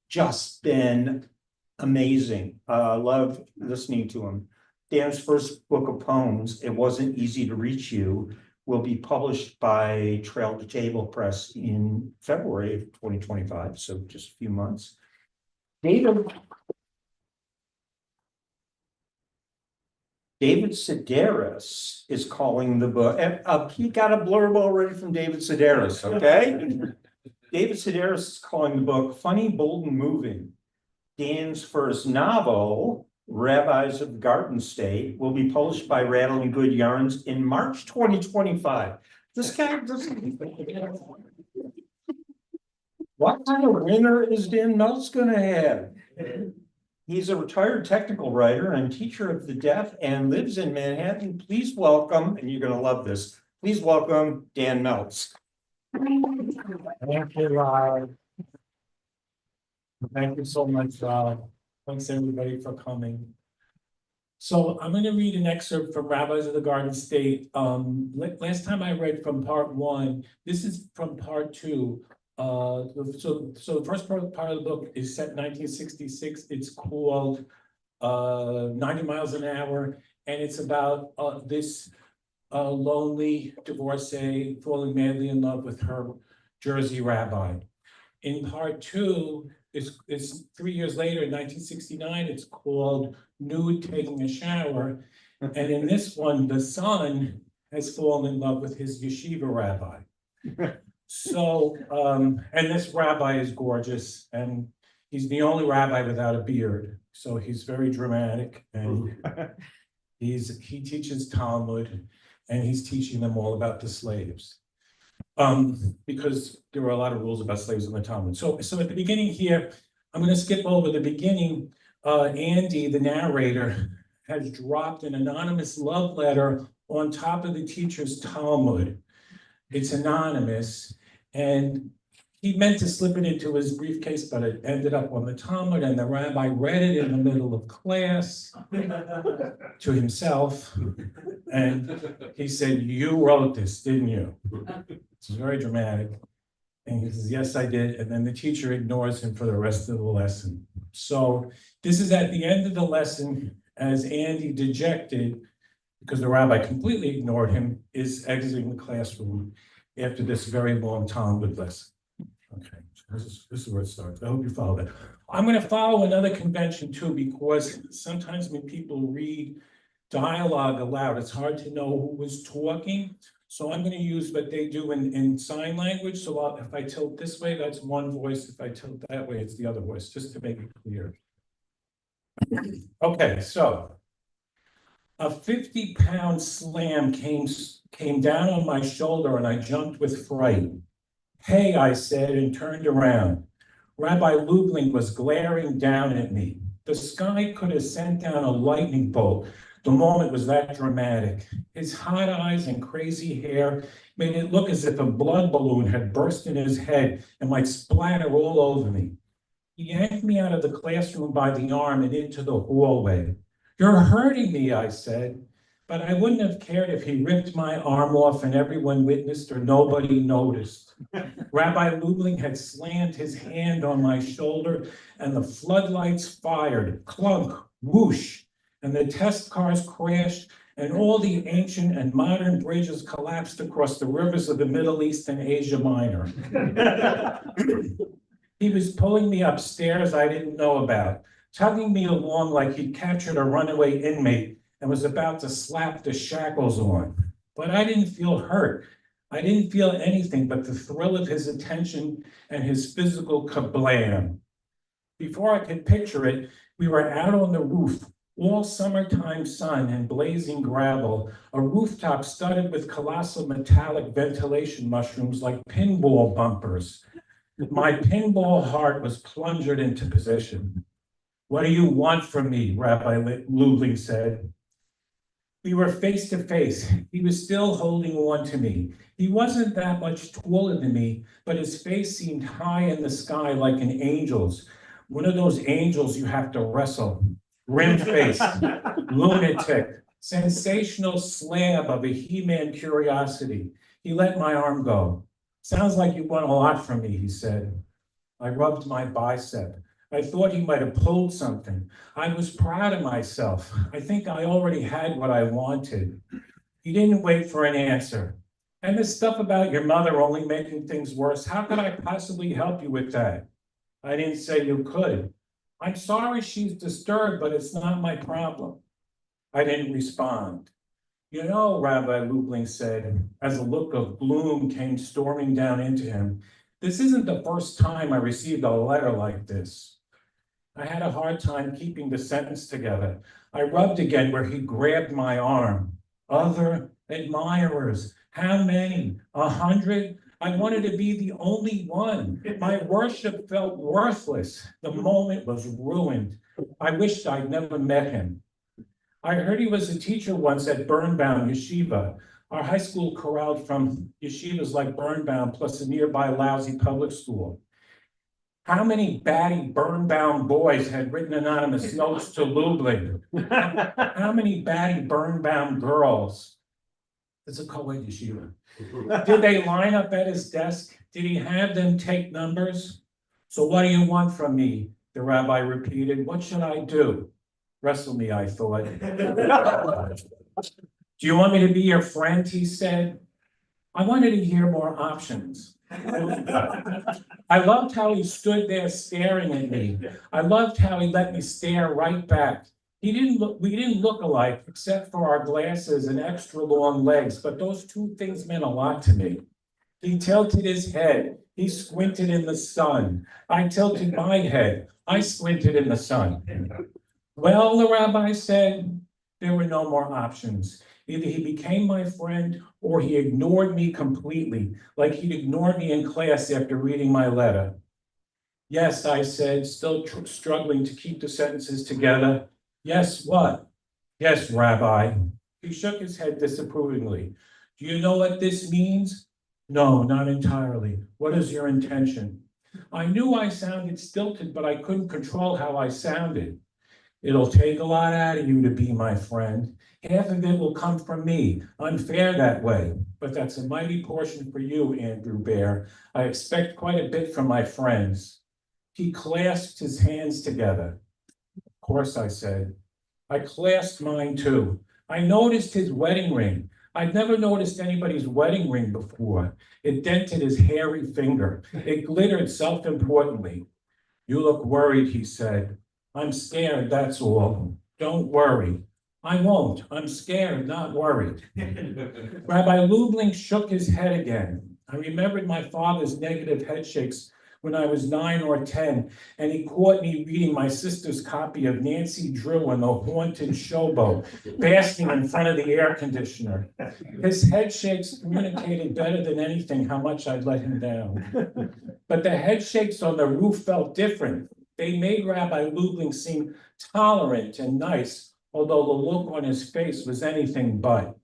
just been amazing. Love listening to him. Dan's first book of poems, It Wasn't Easy to Reach You, will be published by Trail to Table Press in February of 2025, so just a few months. David Sedaris is calling the book. He got a blurb already from David Sedaris, okay? David Sedaris is calling the book Funny, Bold, and Moving. Dan's first novel, Rabbis of Garden State, will be published by Rattling Good Yarns in March 2025. This guy doesn't. What kind of winter is Dan Meltz going to have? He's a retired technical writer and teacher of the deaf and lives in Manhattan. Please welcome, and you're going to love this, please welcome Dan Meltz. Thank you, Rob. Thank you so much, Rob. Thanks everybody for coming. So I'm going to read an excerpt from Rabbis of the Garden State. Last time I read from part 1. This is from part 2. So the first part of the book is set in 1966. It's called 90 Miles an Hour, and it's about this lonely divorcee falling madly in love with her Jersey rabbi. In part 2, it's 3 years later, in 1969, it's called Nude Taking a Shower. And in this one, the son has fallen in love with his yeshiva rabbi. So, and this rabbi is gorgeous, and he's the only rabbi without a beard. So he's very dramatic, and he teaches Talmud, and he's teaching them all about the slaves. Because there were a lot of rules about slaves in the Talmud. So at the beginning here, I'm going to skip over the beginning. Andy, the narrator, has dropped an anonymous love letter on top of the teacher's Talmud. It's anonymous, and he meant to slip it into his briefcase, but it ended up on the Talmud, and the rabbi read it in the middle of class to himself, and he said, "You wrote this, didn't you?" It's very dramatic. And he says, "Yes, I did." And then the teacher ignores him for the rest of the lesson. So this is at the end of the lesson, as Andy, dejected, because the rabbi completely ignored him, is exiting the classroom after this very long Talmud lesson. Okay, so this is where it starts. I hope you follow that. I'm going to follow another convention too, because sometimes when people read dialogue aloud, it's hard to know who was talking. So I'm going to use what they do in sign language. So if I tilt this way, that's one voice. If I tilt that way, it's the other voice, just to make it clear. Okay, so a 50-pound slam came down on my shoulder, and I jumped with fright. "Hey," I said, and turned around. Rabbi Lubling was glaring down at me. The sky could have sent down a lightning bolt. The moment was that dramatic. His hot eyes and crazy hair made it look as if a blood balloon had burst in his head and might splatter all over me. He yanked me out of the classroom by the arm and into the hallway. "You're hurting me," I said, but I wouldn't have cared if he ripped my arm off and everyone witnessed or nobody noticed. Rabbi Lubling had slammed his hand on my shoulder, and the floodlights fired, clunk, whoosh, and the test cars crashed, and all the ancient and modern bridges collapsed across the rivers of the Middle East and Asia Minor. He was pulling me upstairs I didn't know about, tugging me along like he'd captured a runaway inmate, and was about to slap the shackles on. But I didn't feel hurt. I didn't feel anything but the thrill of his attention and his physical kablam. Before I could picture it, we were out on the roof, all summertime sun and blazing gravel, a rooftop studded with colossal metallic ventilation mushrooms like pinball bumpers. My pinball heart was plunged into position. "What do you want from me?" Rabbi Lubling said. We were face to face. He was still holding on to me. He wasn't that much taller than me, but his face seemed high in the sky like an angel's. One of those angels you have to wrestle. Rim-faced, lunatic, sensational slab of a He-Man curiosity. He let my arm go. "Sounds like you want a lot from me," he said. I rubbed my bicep. I thought he might have pulled something. I was proud of myself. I think I already had what I wanted. He didn't wait for an answer. "And this stuff about your mother only making things worse, how could I possibly help you with that?" I didn't say you could. "I'm sorry she's disturbed, but it's not my problem." I didn't respond. "You know," Rabbi Lubling said, as a look of gloom came storming down into him, "this isn't the first time I received a letter like this." I had a hard time keeping the sentence together. I rubbed again where he grabbed my arm. Other admirers. How many? 100? I wanted to be the only one. My worship felt worthless. The moment was ruined. I wished I'd never met him. I heard he was a teacher once at Birnbaum Yeshiva. Our high school corralled from yeshivas like Birnbaum plus a nearby lousy public school. How many batty Birnbaum boys had written anonymous notes to Lubling? How many batty Birnbaum girls? It's a co-ed yeshiva. Did they line up at his desk? Did he have them take numbers? "So what do you want from me?" the rabbi repeated. "What should I do?" Wrestle me, I thought. "Do you want me to be your friend?" he said. I wanted to hear more options. I loved how he stood there staring at me. I loved how he let me stare right back. We didn't look alike except for our glasses and extra long legs, but those two things meant a lot to me. He tilted his head. He squinted in the sun. I tilted my head. I squinted in the sun. "Well," the rabbi said, there were no more options. Either he became my friend or he ignored me completely, like he'd ignored me in class after reading my letter. "Yes," I said, still struggling to keep the sentences together. "Yes, what?" "Yes, Rabbi." He shook his head disapprovingly. "Do you know what this means?" "No, not entirely. What is your intention?" I knew I sounded stilted, but I couldn't control how I sounded. "It'll take a lot out of you to be my friend. Half of it will come from me. Unfair that way. But that's a mighty portion for you, Andrew Bear. I expect quite a bit from my friends." He clasped his hands together. "Of course," I said. I clasped mine too. I noticed his wedding ring. I'd never noticed anybody's wedding ring before. It dented his hairy finger. It glittered self-importantly. "You look worried," he said. "I'm scared, that's all. Don't worry." "I won't. I'm scared, not worried." Rabbi Lubling shook his head again. I remembered my father's negative head shakes when I was 9 or 10, and he caught me reading my sister's copy of Nancy Drew and the Haunted Showboat, basking in front of the air conditioner. His head shakes communicated better than anything how much I'd let him down. But the head shakes on the roof felt different. They made Rabbi Lubling seem tolerant and nice, although the look on his face was anything but.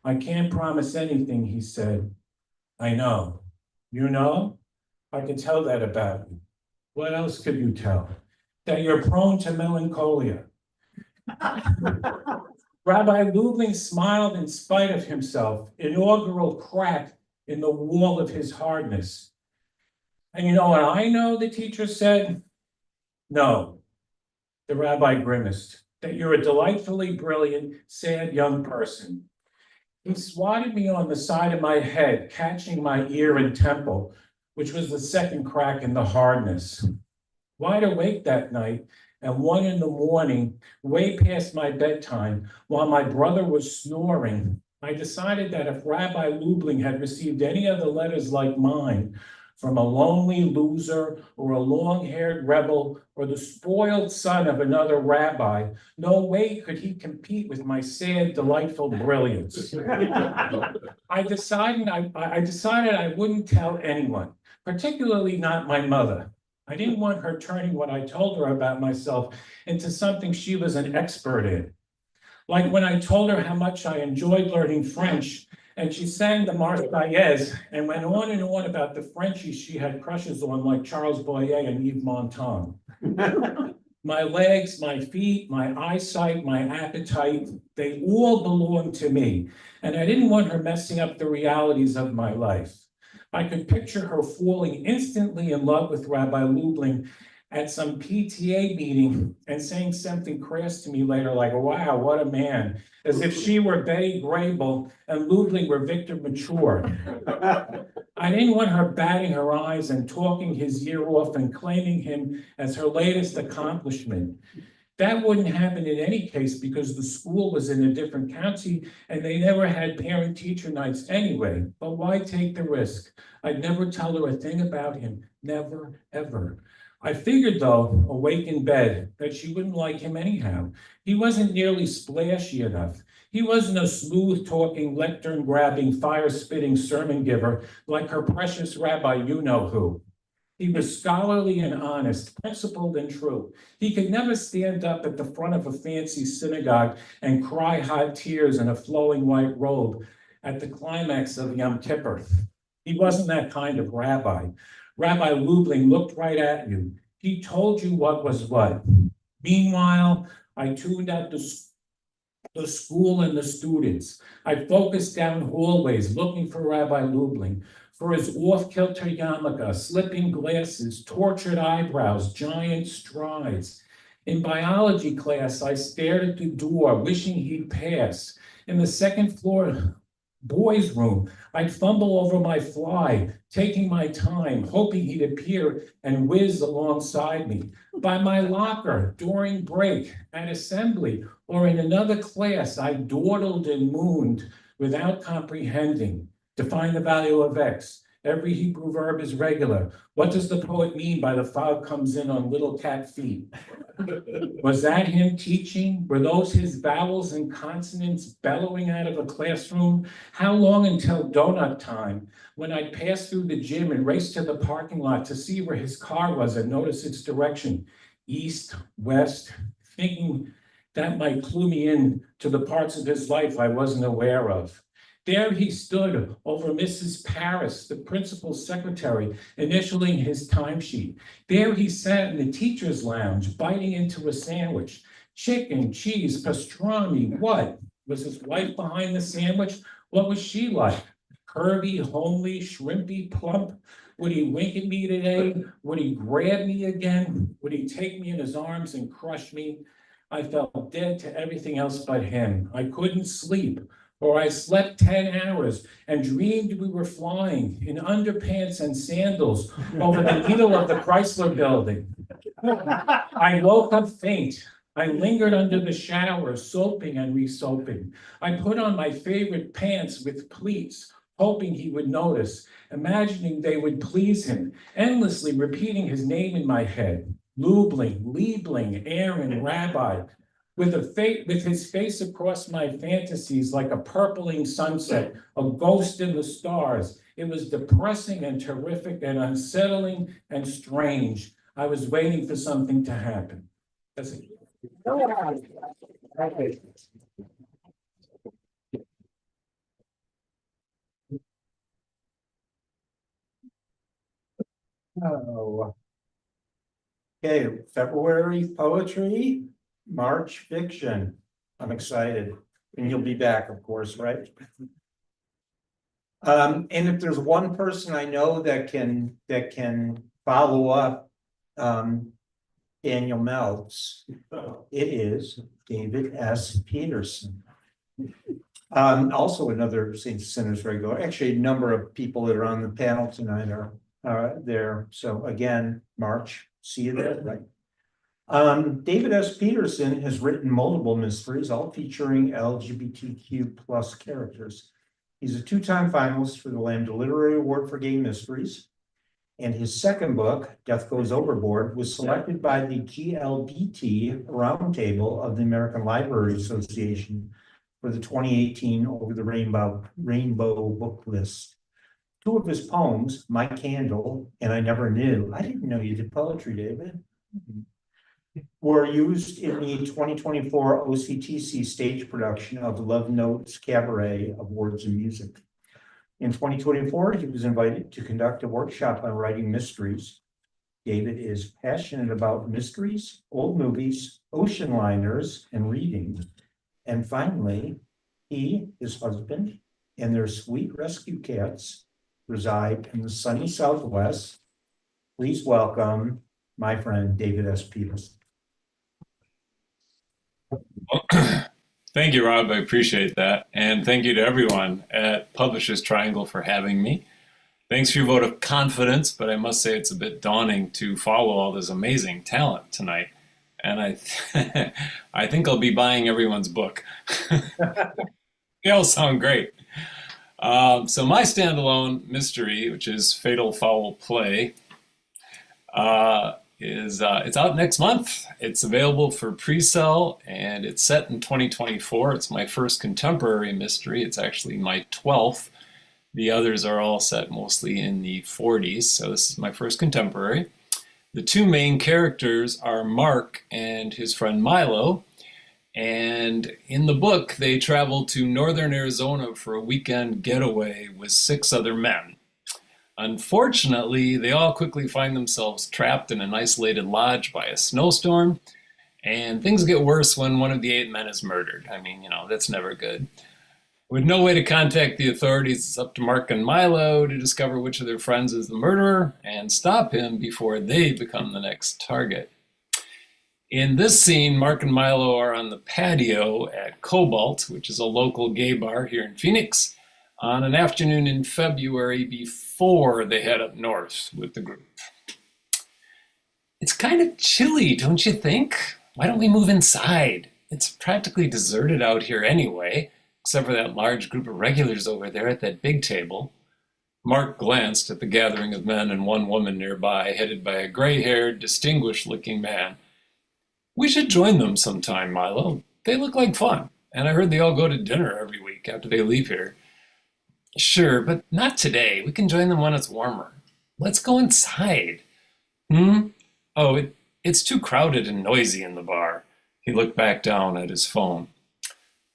"I can't promise anything," he said. "I know." "You know?" "I can tell that about you." "What else could you tell?" "That you're prone to melancholia." Rabbi Lubling smiled in spite of himself, inaugural crack in the wall of his hardness. "And you know what I know?" the teacher said. "No." The rabbi grimaced. "That you're a delightfully brilliant, sad young person." He swatted me on the side of my head, catching my ear and temple, which was the second crack in the hardness. Wide awake that night, and 1 in the morning, way past my bedtime, while my brother was snoring, I decided that if Rabbi Lubling had received any of the letters like mine, from a lonely loser or a long-haired rebel or the spoiled son of another rabbi, no way could he compete with my sad, delightful brilliance. I decided I wouldn't tell anyone, particularly not my mother. I didn't want her turning what I told her about myself into something she was an expert in. Like when I told her how much I enjoyed learning French, and she sang the Marseillaise and went on and on about the Frenchies she had crushes on, like Charles Boyer and Yves Montand. My legs, my feet, my eyesight, my appetite, they all belonged to me, and I didn't want her messing up the realities of my life. I could picture her falling instantly in love with Rabbi Lubling at some PTA meeting and saying something crass to me later, like, wow, what a man, as if she were Betty Grable and Lubling were Victor Mature. I didn't want her batting her eyes and talking his ear off and claiming him as her latest accomplishment. That wouldn't happen in any case because the school was in a different county and they never had parent-teacher nights anyway. But why take the risk? I'd never tell her a thing about him. Never, ever. I figured, though, awake in bed, that she wouldn't like him anyhow. He wasn't nearly splashy enough. He wasn't a smooth-talking, lectern-grabbing, fire-spitting sermon giver like her precious rabbi you-know-who. He was scholarly and honest, principled and true. He could never stand up at the front of a fancy synagogue and cry hot tears in a flowing white robe at the climax of Yom Kippur. He wasn't that kind of rabbi. Rabbi Lubling looked right at you. He told you what was what. Meanwhile, I tuned out the school and the students. I focused down hallways looking for Rabbi Lubling, for his off-kilter yarmulke, slipping glasses, tortured eyebrows, giant strides. In biology class, I stared at the door, wishing he'd pass. In the second floor boys' room, I'd fumble over my fly, taking my time, hoping he'd appear and whiz alongside me. By my locker, during break, at assembly, or in another class, I dawdled and mooned without comprehending. Define the value of X. Every Hebrew verb is regular. What does the poet mean by the fog comes in on little cat feet? Was that him teaching? Were those his vowels and consonants bellowing out of a classroom? How long until donut time, when I'd pass through the gym and race to the parking lot to see where his car was and notice its direction, east, west, thinking that might clue me in to the parts of his life I wasn't aware of. There he stood over Mrs. Paris, the principal's secretary, initialing his timesheet. There he sat in the teacher's lounge, biting into a sandwich. Chicken, cheese, pastrami, what? Was his wife behind the sandwich? What was she like? Curvy, homely, shrimpy, plump? Would he wink at me today? Would he grab me again? Would he take me in his arms and crush me? I felt dead to everything else but him. I couldn't sleep. Or I slept 10 hours and dreamed we were flying in underpants and sandals over the needle of the Chrysler building. I woke up faint. I lingered under the shower, soaping and re-soaping. I put on my favorite pants with pleats, hoping he would notice, imagining they would please him, endlessly repeating his name in my head. Lubling, Liebling, Aaron, Rabbi. With his face across my fantasies like a purpling sunset, a ghost in the stars. It was depressing and terrific and unsettling and strange. I was waiting for something to happen. That's it. Oh. Okay, February poetry, March fiction. I'm excited. And you'll be back, of course, right? And if there's one person I know that can follow up Daniel Meltz, it is David S. Peterson. Also another St. Sinners regular. Actually, a number of people that are on the panel tonight are there. So again, March, see you there, right? David S. Peterson has written multiple mysteries, all featuring LGBTQ plus characters. He's a two-time finalist for the Lambda Literary Award for Gay Mysteries. And his second book, Death Goes Overboard, was selected by the GLBT Roundtable of the American Library Association for the 2018 Over the Rainbow Book List. Two of his poems, My Candle and I Never Knew, I didn't know you did poetry, David, were used in the 2024 OCTC stage production of Love Notes Cabaret of Words and Music. In 2024, he was invited to conduct a workshop on writing mysteries. David is passionate about mysteries, old movies, ocean liners, and reading. And finally, he, his husband, and their sweet rescue cats reside in the sunny Southwest. Please welcome my friend, David S. Peterson. Thank you, Rob. I appreciate that. And thank you to everyone at Publishers Triangle for having me. Thanks for your vote of confidence, but I must say it's a bit daunting to follow all this amazing talent tonight. And I think I'll be buying everyone's book. They all sound great. So my standalone mystery, which is Fatal Foul Play, it's out next month. It's available for pre-sale, and it's set in 2024. It's my first contemporary mystery. It's actually my 12th. The others are all set mostly in the 40s, so this is my first contemporary. The two main characters are Mark and his friend Milo, and in the book they travel to northern Arizona for a weekend getaway with 6 other men. Unfortunately, they all quickly find themselves trapped in an isolated lodge by a snowstorm, and things get worse when one of the 8 men is murdered. I mean, that's never good. With no way to contact the authorities, it's up to Mark and Milo to discover which of their friends is the murderer and stop him before they become the next target. In this scene, Mark and Milo are on the patio at Cobalt, which is a local gay bar here in Phoenix, on an afternoon in February before they head up north with the group. It's kind of chilly, don't you think? Why don't we move inside? It's practically deserted out here anyway, except for that large group of regulars over there at that big table. Mark glanced at the gathering of men and one woman nearby, headed by a gray-haired, distinguished-looking man. We should join them sometime, Milo. They look like fun, and I heard they all go to dinner every week after they leave here. Sure, but not today. We can join them when it's warmer. Let's go inside. Oh, it's too crowded and noisy in the bar. He looked back down at his phone.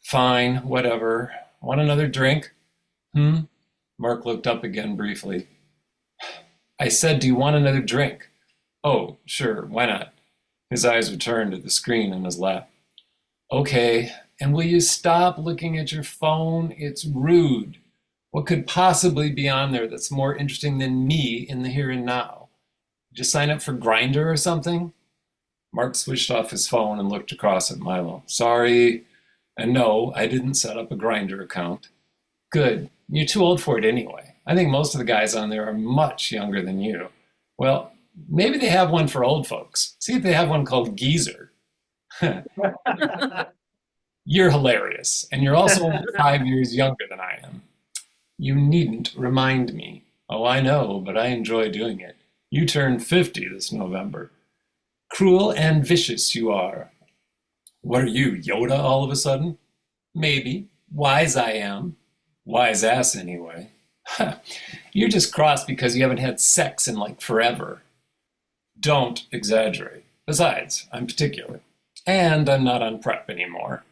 Fine, whatever. Want another drink? Mark looked up again briefly. I said, do you want another drink? Oh, sure, why not? His eyes returned to the screen in his lap. Okay, and will you stop looking at your phone? It's rude. What could possibly be on there that's more interesting than me in the here and now? Just sign up for Grindr or something? Mark switched off his phone and looked across at Milo. Sorry. And no, I didn't set up a Grindr account. Good. You're too old for it anyway. I think most of the guys on there are much younger than you. Well, maybe they have one for old folks. See if they have one called Geezer. You're hilarious, and you're also 5 years younger than I am. You needn't remind me. Oh, I know, but I enjoy doing it. You turn 50 this November. Cruel and vicious you are. What are you, Yoda all of a sudden? Maybe. Wise I am. Wise ass anyway. You're just cross because you haven't had sex in like forever. Don't exaggerate. Besides, I'm particular. And I'm not on prep anymore.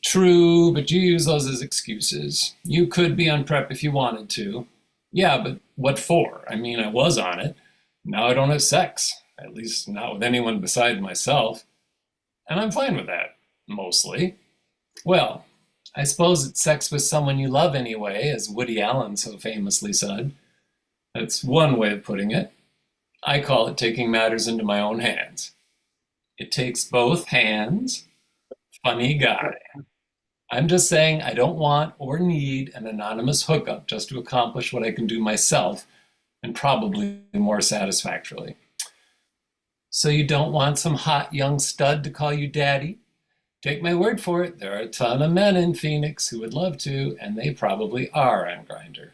True, but you use those as excuses. You could be on prep if you wanted to. Yeah, but what for? I mean, I was on it. Now I don't have sex. At least not with anyone besides myself. And I'm fine with that, mostly. Well, I suppose it's sex with someone you love anyway, as Woody Allen so famously said. That's one way of putting it. I call it taking matters into my own hands. It takes both hands. Funny guy. I'm just saying I don't want or need an anonymous hookup just to accomplish what I can do myself, and probably more satisfactorily. So you don't want some hot young stud to call you daddy? Take my word for it, there are a ton of men in Phoenix who would love to, and they probably are on Grindr.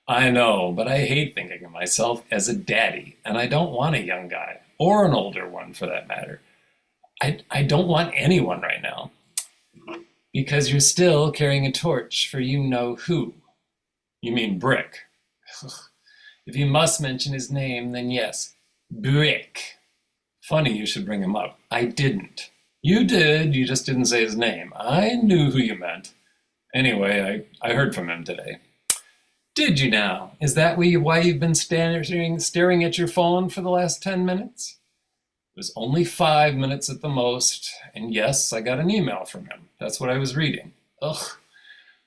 I know, but I hate thinking of myself as a daddy, and I don't want a young guy, or an older one for that matter. I don't want anyone right now, because you're still carrying a torch for you know who. You mean Brick. If you must mention his name, then yes, Brick. Funny you should bring him up. I didn't. You did, you just didn't say his name. I knew who you meant. Anyway, I heard from him today. Did you now? Is that why you've been staring at your phone for the last 10 minutes? It was only 5 minutes at the most, and yes, I got an email from him. That's what I was reading. Ugh.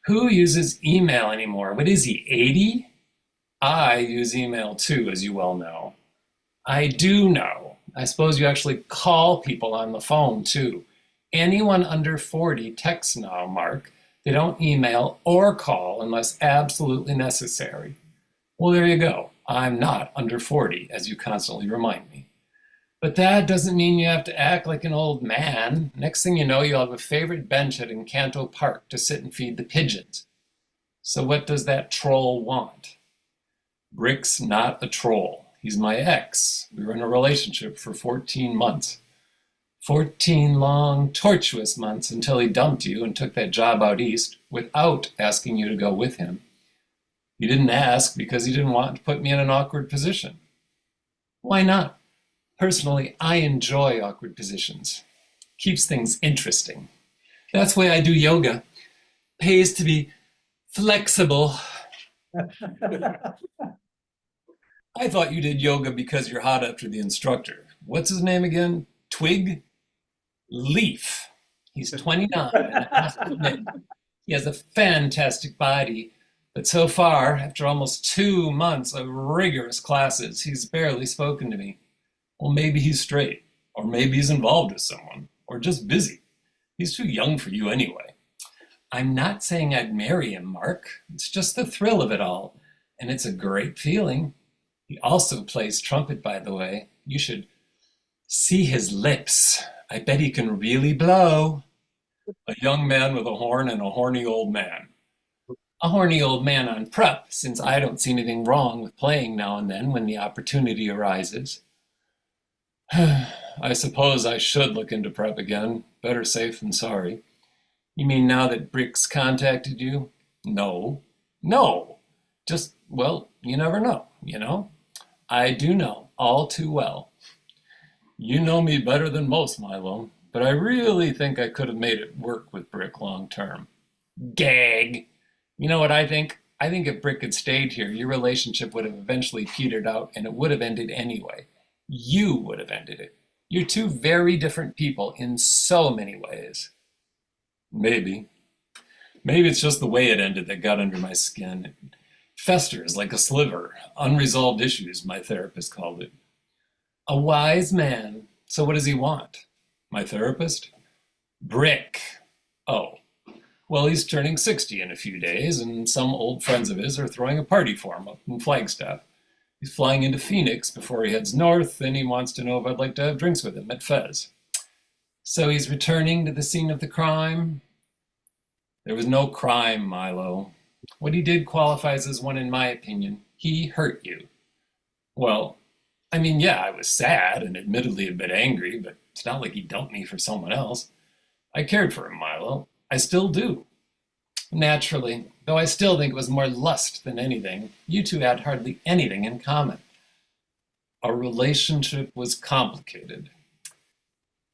Who uses email anymore? What is he, 80? I use email too, as you well know. I do know. I suppose you actually call people on the phone too. Anyone under 40 texts now, Mark. They don't email or call unless absolutely necessary. Well, there you go. I'm not under 40, as you constantly remind me. But that doesn't mean you have to act like an old man. Next thing you know, you'll have a favorite bench at Encanto Park to sit and feed the pigeons. So what does that troll want? Brick's not a troll. He's my ex. We were in a relationship for 14 months. 14 long, tortuous months until he dumped you and took that job out east without asking you to go with him. He didn't ask because he didn't want to put me in an awkward position. Why not? Personally, I enjoy awkward positions. Keeps things interesting. That's why I do yoga. Pays to be flexible. I thought you did yoga because you're hot after the instructor. What's his name again? Twig? Leaf. He's 29, and I have to admit, he has a fantastic body. But so far, after almost 2 months of rigorous classes, he's barely spoken to me. Well, maybe he's straight, or maybe he's involved with someone, or just busy. He's too young for you anyway. I'm not saying I'd marry him, Mark. It's just the thrill of it all, and it's a great feeling. He also plays trumpet, by the way. You should see his lips. I bet he can really blow. A young man with a horn and a horny old man. A horny old man on prep, since I don't see anything wrong with playing now and then when the opportunity arises. I suppose I should look into prep again. Better safe than sorry. You mean now that Brick's contacted you? No. Just, well, you never know, you know? I do know, all too well. You know me better than most, Milo, but I really think I could have made it work with Brick long term. Gag! You know what I think? I think if Brick had stayed here, your relationship would have eventually petered out and it would have ended anyway. You would have ended it. You're two very different people in so many ways. Maybe. Maybe it's just the way it ended that got under my skin. It festers like a sliver. Unresolved issues, my therapist called it. A wise man. So what does he want? My therapist? Brick. Oh. Well, he's turning 60 in a few days, and some old friends of his are throwing a party for him up in Flagstaff. He's flying into Phoenix before he heads north, and he wants to know if I'd like to have drinks with him at Fez. So he's returning to the scene of the crime? There was no crime, Milo. What he did qualifies as one in my opinion. He hurt you. Well, I mean, yeah, I was sad and admittedly a bit angry, but it's not like he dumped me for someone else. I cared for him, Milo. I still do. Naturally, though I still think it was more lust than anything. You two had hardly anything in common. Our relationship was complicated.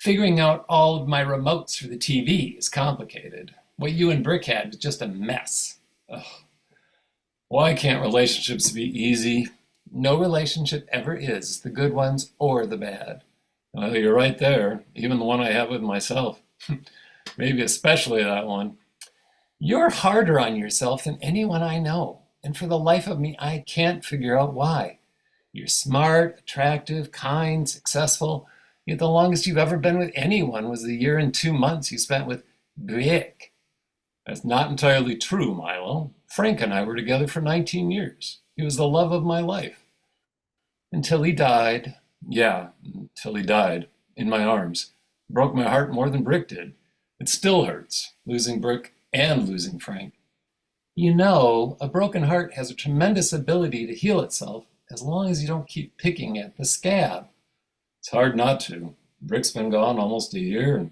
Figuring out all of my remotes for the TV is complicated. What you and Brick had was just a mess. Ugh. Why can't relationships be easy? No relationship ever is, the good ones or the bad. Well, you're right there, even the one I have with myself. Maybe especially that one. You're harder on yourself than anyone I know, and for the life of me, I can't figure out why. You're smart, attractive, kind, successful, yet the longest you've ever been with anyone was the year and 2 months you spent with Brick. That's not entirely true, Milo. Frank and I were together for 19 years. He was the love of my life. Until he died. Yeah, until he died in my arms. Broke my heart more than Brick did. It still hurts, losing Brick and losing Frank. You know, a broken heart has a tremendous ability to heal itself as long as you don't keep picking at the scab. It's hard not to. Brick's been gone almost a year, and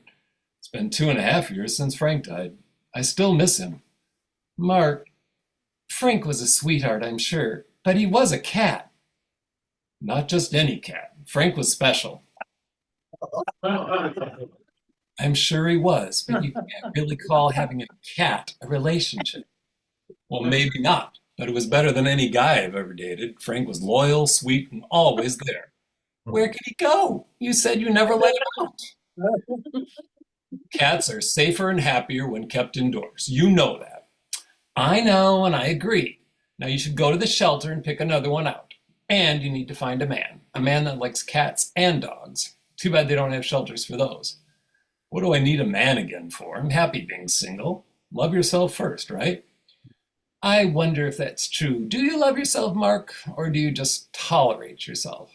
it's been 2.5 years since Frank died. I still miss him. Mark, Frank was a sweetheart, I'm sure, but he was a cat. Not just any cat. Frank was special. I'm sure he was, but you can't really call having a cat a relationship. Well, maybe not, but it was better than any guy I've ever dated. Frank was loyal, sweet, and always there. Where could he go? You said you never let him out. Cats are safer and happier when kept indoors. You know that. I know, and I agree. Now you should go to the shelter and pick another one out. And you need to find a man that likes cats and dogs. Too bad they don't have shelters for those. What do I need a man again for? I'm happy being single. Love yourself first, right? I wonder if that's true. Do you love yourself, Mark, or do you just tolerate yourself?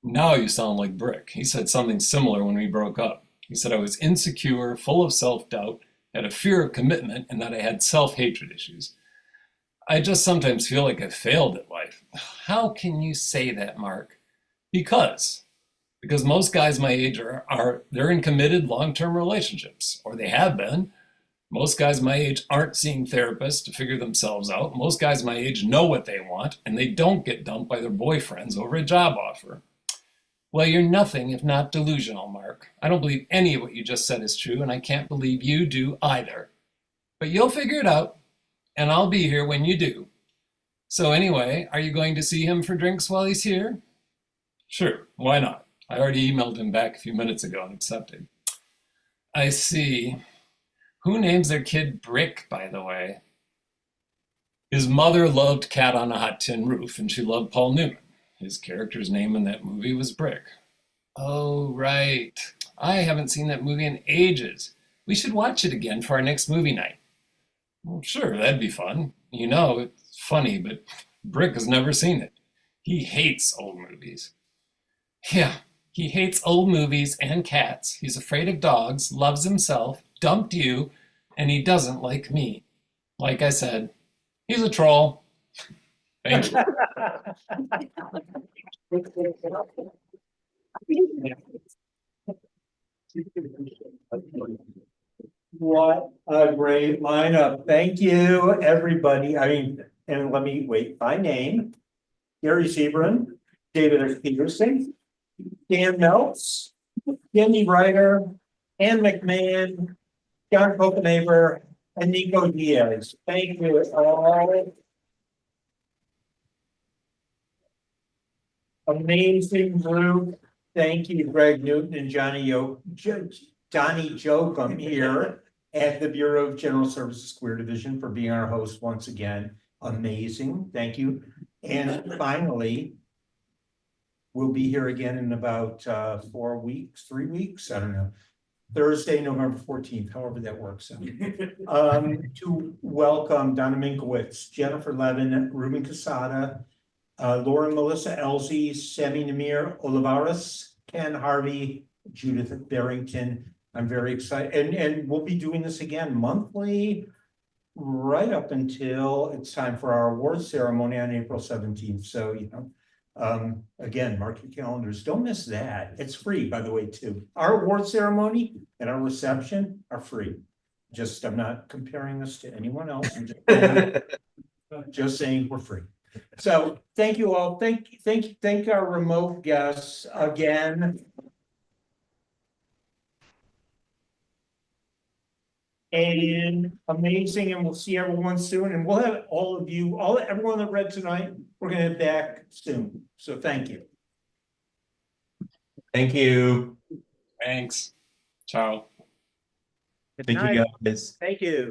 Now you sound like Brick. He said something similar when we broke up. He said I was insecure, full of self-doubt, had a fear of commitment, and that I had self-hatred issues. I just sometimes feel like I failed at life. How can you say that, Mark? Because most guys my age they're in committed long-term relationships, or they have been. Most guys my age aren't seeing therapists to figure themselves out. Most guys my age know what they want, and they don't get dumped by their boyfriends over a job offer. Well, you're nothing if not delusional, Mark. I don't believe any of what you just said is true, and I can't believe you do either. But you'll figure it out, and I'll be here when you do. So anyway, are you going to see him for drinks while he's here? Sure, why not? I already emailed him back a few minutes ago and accepted. I see. Who names their kid Brick, by the way? His mother loved Cat on a Hot Tin Roof, and she loved Paul Newman. His character's name in that movie was Brick. Oh, right. I haven't seen that movie in ages. We should watch it again for our next movie night. Well, sure, that'd be fun. You know, it's funny, but Brick has never seen it. He hates old movies. Yeah, he hates old movies and cats. He's afraid of dogs, loves himself, dumped you, and he doesn't like me. Like I said, he's a troll. Thank you. What a great lineup. Thank you, everybody. I mean, and let me wait by name. Gary Sebrin, David Peterson, Dan Meltz, Cindy Ryder, Ann McMahon, John Copenaver, and Nico Diaz. Thank you all. Amazing group. Thank you, Greg Newton and Donnie Jokum here at the Bureau of General Services Queer Division for being our host once again. Amazing. Thank you. And finally, we'll be here again in about 4 weeks, 3 weeks. I don't know. Thursday, November 14th, however that works out. To welcome Donna Minkowitz, Jennifer Levin, Ruben Casada, Lauren Melissa Elsie, Sammy Namir Olivares, Ken Harvey, Judith Barrington. I'm very excited. And we'll be doing this again monthly, right up until it's time for our awards ceremony on April 17th. So, you know, again, mark your calendars. Don't miss that. It's free, by the way, too. Our award ceremony and our reception are free. Just, I'm not comparing this to anyone else. I'm just saying we're free. So thank you all. Thank our remote guests again. And amazing, and we'll see everyone soon. And we'll have all of you, everyone that read tonight, we're gonna have back soon. So thank you. Thank you. Thanks. Ciao. Thank you, guys. Thank you.